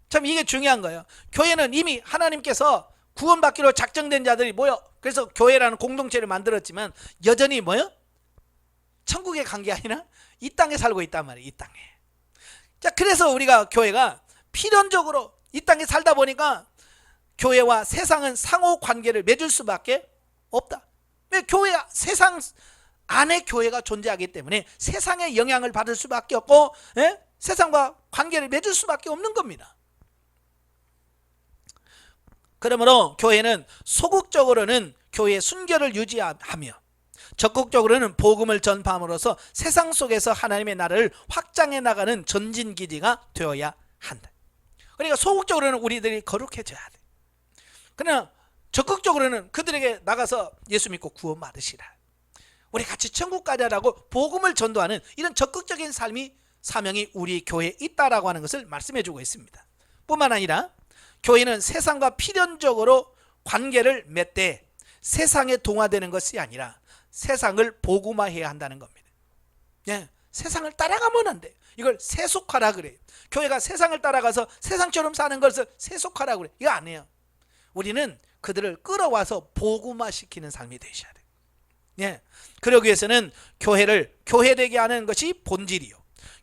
참 이게 중요한 거예요. 교회는 이미 하나님께서 구원받기로 작정된 자들이 모여, 그래서 교회라는 공동체를 만들었지만 여전히 천국에 간 게 아니라 이 땅에 살고 있단 말이에요. 이 땅에. 자, 그래서 우리가 교회가 필연적으로 이 땅에 살다 보니까 교회와 세상은 상호 관계를 맺을 수밖에 없다. 왜? 세상 안에 교회가 존재하기 때문에 세상의 영향을 받을 수밖에 없고, 세상과 관계를 맺을 수밖에 없는 겁니다. 그러므로 교회는 소극적으로는 교회의 순결을 유지하며 적극적으로는 복음을 전파함으로써 세상 속에서 하나님의 나라를 확장해 나가는 전진기지가 되어야 한다. 그러니까 소극적으로는 우리들이 거룩해져야 돼. 그러나 적극적으로는 그들에게 나가서 예수 믿고 구원 받으시라, 우리 같이 천국 가자라고 복음을 전도하는 이런 적극적인 사명이 우리 교회에 있다라고 하는 것을 말씀해 주고 있습니다. 뿐만 아니라 교회는 세상과 필연적으로 관계를 맺되 세상에 동화되는 것이 아니라 세상을 복음화해야 한다는 겁니다. 세상을 따라가면 안 돼. 이걸 세속화라 그래요. 교회가 세상을 따라가서 세상처럼 사는 것을 세속화라 그래. 이거 아니에요. 우리는 그들을 끌어와서 복음화시키는 삶이 되셔야 돼. 예. 그러기 위해서는 교회를 교회되게 하는 것이 본질이요.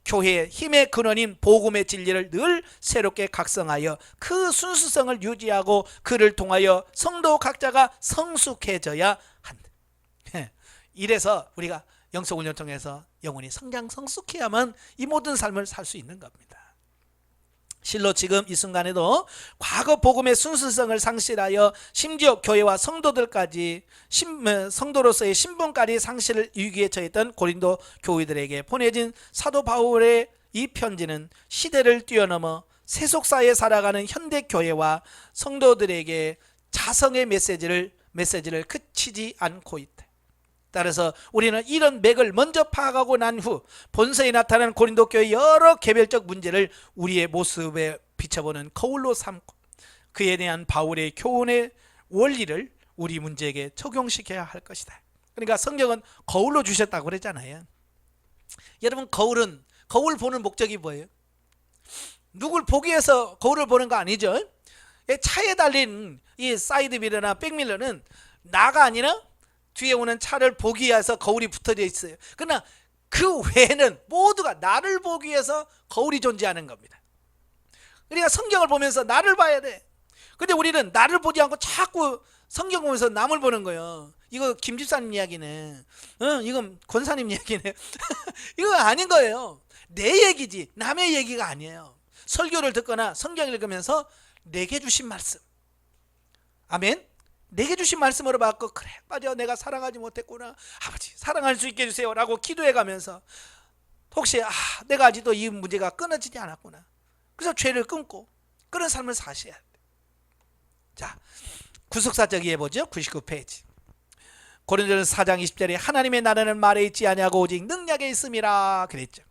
교회의 힘의 근원인 복음의 진리를 늘 새롭게 각성하여 그 순수성을 유지하고 그를 통하여 성도 각자가 성숙해져야 한다. 이래서 우리가 영성훈련을 통해서 영혼이 성장 성숙해야만 이 모든 삶을 살 수 있는 겁니다. 실로 지금 이 순간에도 과거 복음의 순수성을 상실하여 심지어 교회와 성도들까지 성도로서의 신분까지 상실 위기에 처했던 고린도 교회들에게 보내진 사도 바울의 이 편지는 시대를 뛰어넘어 세속사에 살아가는 현대 교회와 성도들에게 자성의 메시지를 그치지 않고 있다. 따라서 우리는 이런 맥을 먼저 파악하고 난 후 본서에 나타난 고린도 교회의 여러 개별적 문제를 우리의 모습에 비춰보는 거울로 삼고 그에 대한 바울의 교훈의 원리를 우리 문제에게 적용시켜야 할 것이다. 그러니까 성경은 거울로 주셨다고 그랬잖아요. 여러분, 거울 보는 목적이 뭐예요? 누굴 보기 위해서 거울을 보는 거 아니죠? 차에 달린 이 사이드미러나 백밀러는 나가 아니라 뒤에 오는 차를 보기 위해서 거울이 붙어져 있어요. 그러나 그 외에는 모두가 나를 보기 위해서 거울이 존재하는 겁니다. 그러니까 성경을 보면서 나를 봐야 돼. 근데 우리는 나를 보지 않고 자꾸 성경 보면서 남을 보는 거예요. 이거 김 집사님 이야기네. 이건 권사님 이야기네. 이거 아닌 거예요. 내 얘기지 남의 얘기가 아니에요. 설교를 듣거나 성경 읽으면서 내게 주신 말씀. 아멘. 내게 주신 말씀으로 받고 그래 맞아 내가 사랑하지 못했구나 아버지 사랑할 수 있게 해주세요 라고 기도해가면서 혹시 내가 아직도 이 문제가 끊어지지 않았구나 그래서 죄를 끊고 그런 삶을 사셔야 돼. 자, 구속사적 예보죠. 99페이지 고린도전서 4장 20절에 하나님의 나라는 말에 있지 아니하고 오직 능력에 있음이라 그랬죠.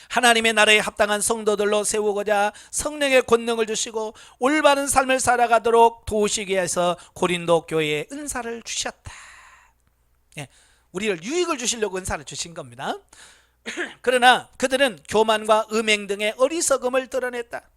하나님의 나라에 합당한 성도들로 세우고자 성령의 권능을 주시고 올바른 삶을 살아가도록 도우시기 위해서 고린도 교회에 은사를 주셨다. 우리를 유익을 주시려고 은사를 주신 겁니다. 그러나 그들은 교만과 음행 등의 어리석음을 드러냈다.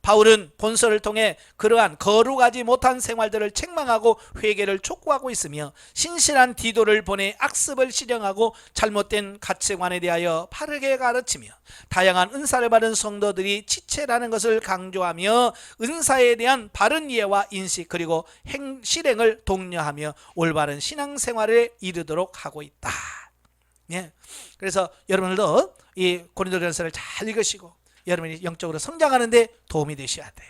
바울은 본서를 통해 그러한 거룩하지 못한 생활들을 책망하고 회개를 촉구하고 있으며 신실한 디도를 보내 악습을 실형하고 잘못된 가치관에 대하여 바르게 가르치며 다양한 은사를 받은 성도들이 지체라는 것을 강조하며 은사에 대한 바른 이해와 인식 그리고 실행을 독려하며 올바른 신앙생활에 이르도록 하고 있다. 그래서 여러분들도 이 고린도전서를 잘 읽으시고 여러분이 영적으로 성장하는 데 도움이 되셔야 돼요.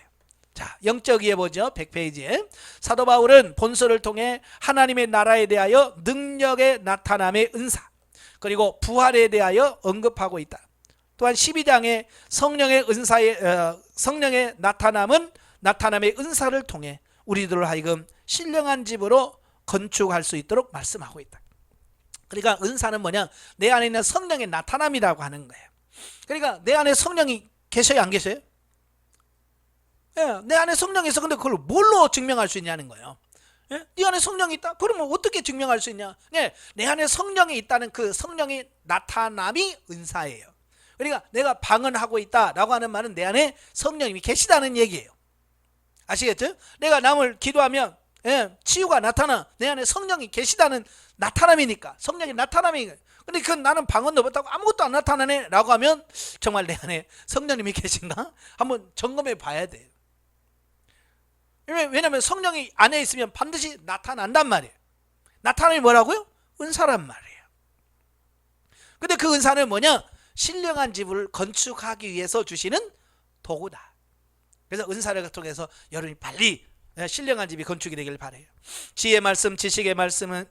자, 영적 예보죠. 100페이지에 사도 바울은 본서를 통해 하나님의 나라에 대하여 능력의 나타남의 은사 그리고 부활에 대하여 언급하고 있다. 또한 12장에 성령의 성령의 나타남의 은사를 통해 우리들을 하여금 신령한 집으로 건축할 수 있도록 말씀하고 있다. 그러니까 은사는 뭐냐? 내 안에 있는 성령의 나타남이라고 하는 거예요. 그러니까 내 안에 성령이 계셔요, 안 계셔요? 내 안에 성령이 있어. 근데 그걸 뭘로 증명할 수 있냐는 거예요. 네 안에 성령이 있다? 그러면 어떻게 증명할 수 있냐? 내 안에 성령이 있다는 그 성령의 나타남이 은사예요. 그러니까 내가 방언하고 있다라고 하는 말은 내 안에 성령님이 계시다는 얘기예요. 아시겠죠? 내가 남을 기도하면 치유가 나타나. 내 안에 성령이 계시다는 나타남이니까. 성령이 나타남이니까. 근데 그건 나는 방언도 못하고 아무것도 안 나타나네 라고 하면 정말 내 안에 성령님이 계신가? 한번 점검해 봐야 돼요. 왜냐하면 성령이 안에 있으면 반드시 나타난단 말이에요. 나타남이 뭐라고요? 은사란 말이에요. 근데 그 은사는 뭐냐? 신령한 집을 건축하기 위해서 주시는 도구다. 그래서 은사를 통해서 여러분이 빨리 신령한 집이 건축이 되길 바라요. 지혜의 말씀, 지식의 말씀은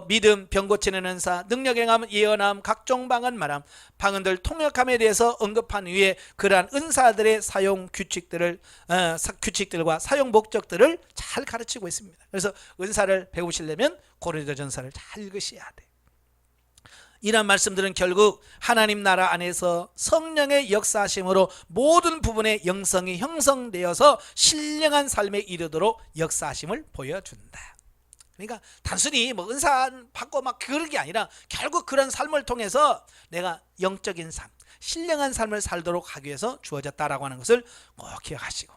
믿음, 병 고치는 은사, 능력 행함, 예언함, 각종 방언 말함, 방언들 통역함에 대해서 언급한 후에 그러한 은사들의 사용 규칙들과 사용 목적들을 잘 가르치고 있습니다. 그래서 은사를 배우시려면 고린도전서를 잘 읽으셔야 돼요. 이런 말씀들은 결국 하나님 나라 안에서 성령의 역사하심으로 모든 부분의 영성이 형성되어서 신령한 삶에 이르도록 역사하심을 보여준다. 그러니까 단순히 뭐 은사 받고 막 그런 게 아니라 결국 그런 삶을 통해서 내가 영적인 삶, 신령한 삶을 살도록 하기 위해서 주어졌다라고 하는 것을 꼭 기억하시고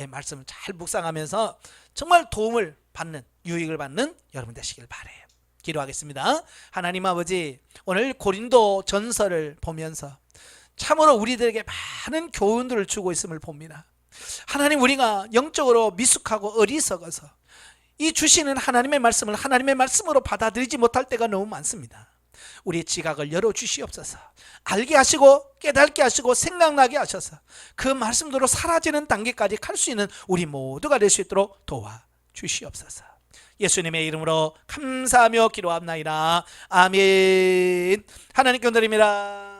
말씀을 잘 묵상하면서 정말 도움을 받는, 유익을 받는 여러분 되시길 바라요. 기도하겠습니다. 하나님 아버지, 오늘 고린도 전서를 보면서 참으로 우리들에게 많은 교훈들을 주고 있음을 봅니다. 하나님, 우리가 영적으로 미숙하고 어리석어서 이 주시는 하나님의 말씀을 하나님의 말씀으로 받아들이지 못할 때가 너무 많습니다. 우리의 지각을 열어주시옵소서. 알게 하시고 깨닫게 하시고 생각나게 하셔서 그 말씀대로 사라지는 단계까지 갈 수 있는 우리 모두가 될 수 있도록 도와주시옵소서. 예수님의 이름으로 감사하며 기도합나이다. 아멘. 하나님께 드립니다.